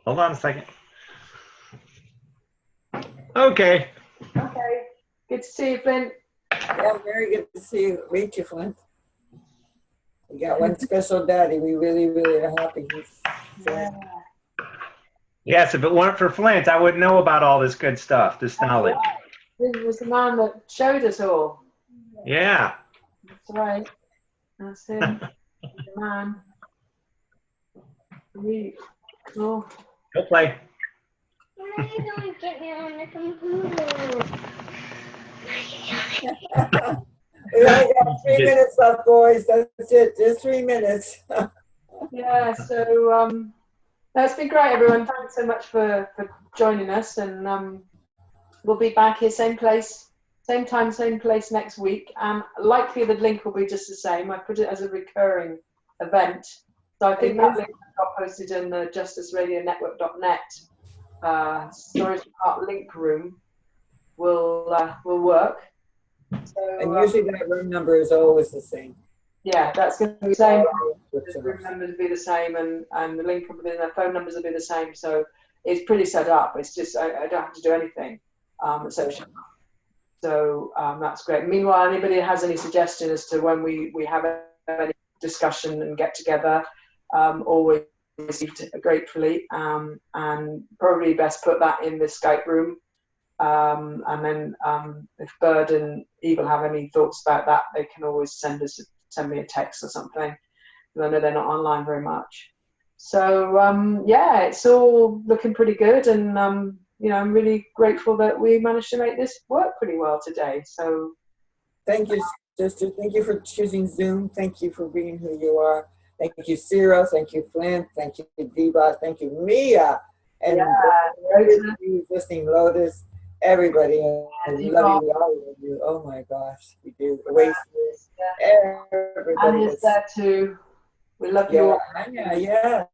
Hold on a second. Okay. Okay. Good to see you, Flynn. Yeah, very good to see you. Meet you, Flint. We got one special daddy. We really, really are happy he's joined. Yes, if it weren't for Flint, I wouldn't know about all this good stuff, this knowledge. This was the man that showed us all. Yeah. That's right. That's him. The man. Oh. Go play. Why are you going to get me on the computer? We only got 3 minutes left, boys. That's it. Just 3 minutes. Yeah, so that's been great, everyone. Thanks so much for joining us, and we'll be back here, same place, same time, same place next week. And likely the link will be just the same. I put it as a recurring event, so I think that link got posted in the justiceradionetwork.net Storage Part link room will work. So, And usually that room number is always the same. yeah, that's going to be the same. The room numbers will be the same, and the link within the phone numbers will be the same. So it's pretty set up. It's just I don't have to do anything. So that's great. Meanwhile, anybody that has any suggestion as to when we have any discussion and get together, always received gratefully, and probably best put that in the Skype room. And then if Bird and Eva have any thoughts about that, they can always send me a text or something. I know they're not online very much. So yeah, it's all looking pretty good, and I'm really grateful that we managed to make this work pretty well today. So thank you, sister. Thank you for choosing Zoom. Thank you for being who you are. Thank you, Cyril. Thank you, Flint. Thank you, Deba. Thank you, Mia. And everybody listening, Lotus, everybody. I love you. We all love you. Oh my gosh, we do. Everybody is there too. We love you all. Yeah.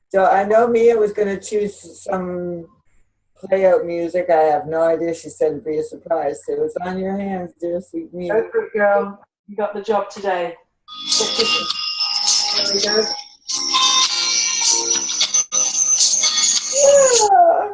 So I know Mia was going to choose some play-out music. I have no idea. She said it'd be a surprise. So it's on your hands, dear sweet Mia. Go for it, girl. You got the job today. There we go. Yeah.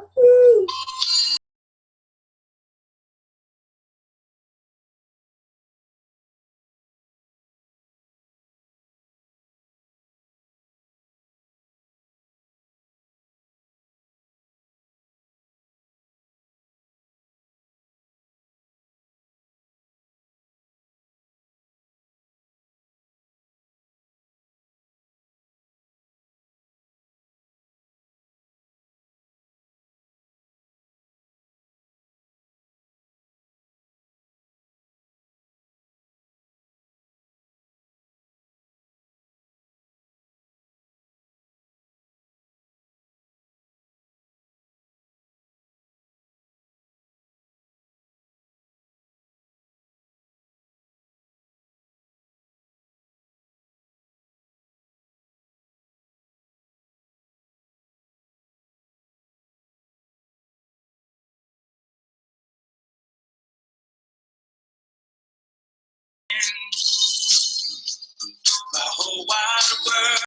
The whole wide world.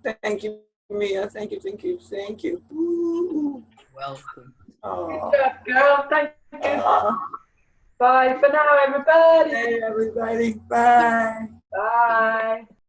Thank you, Mia. Thank you, thank you, thank you. Ooh. Welcome. Oh. Good job, girl. Thank you. Bye for now, everybody. Hey, everybody. Bye. Bye.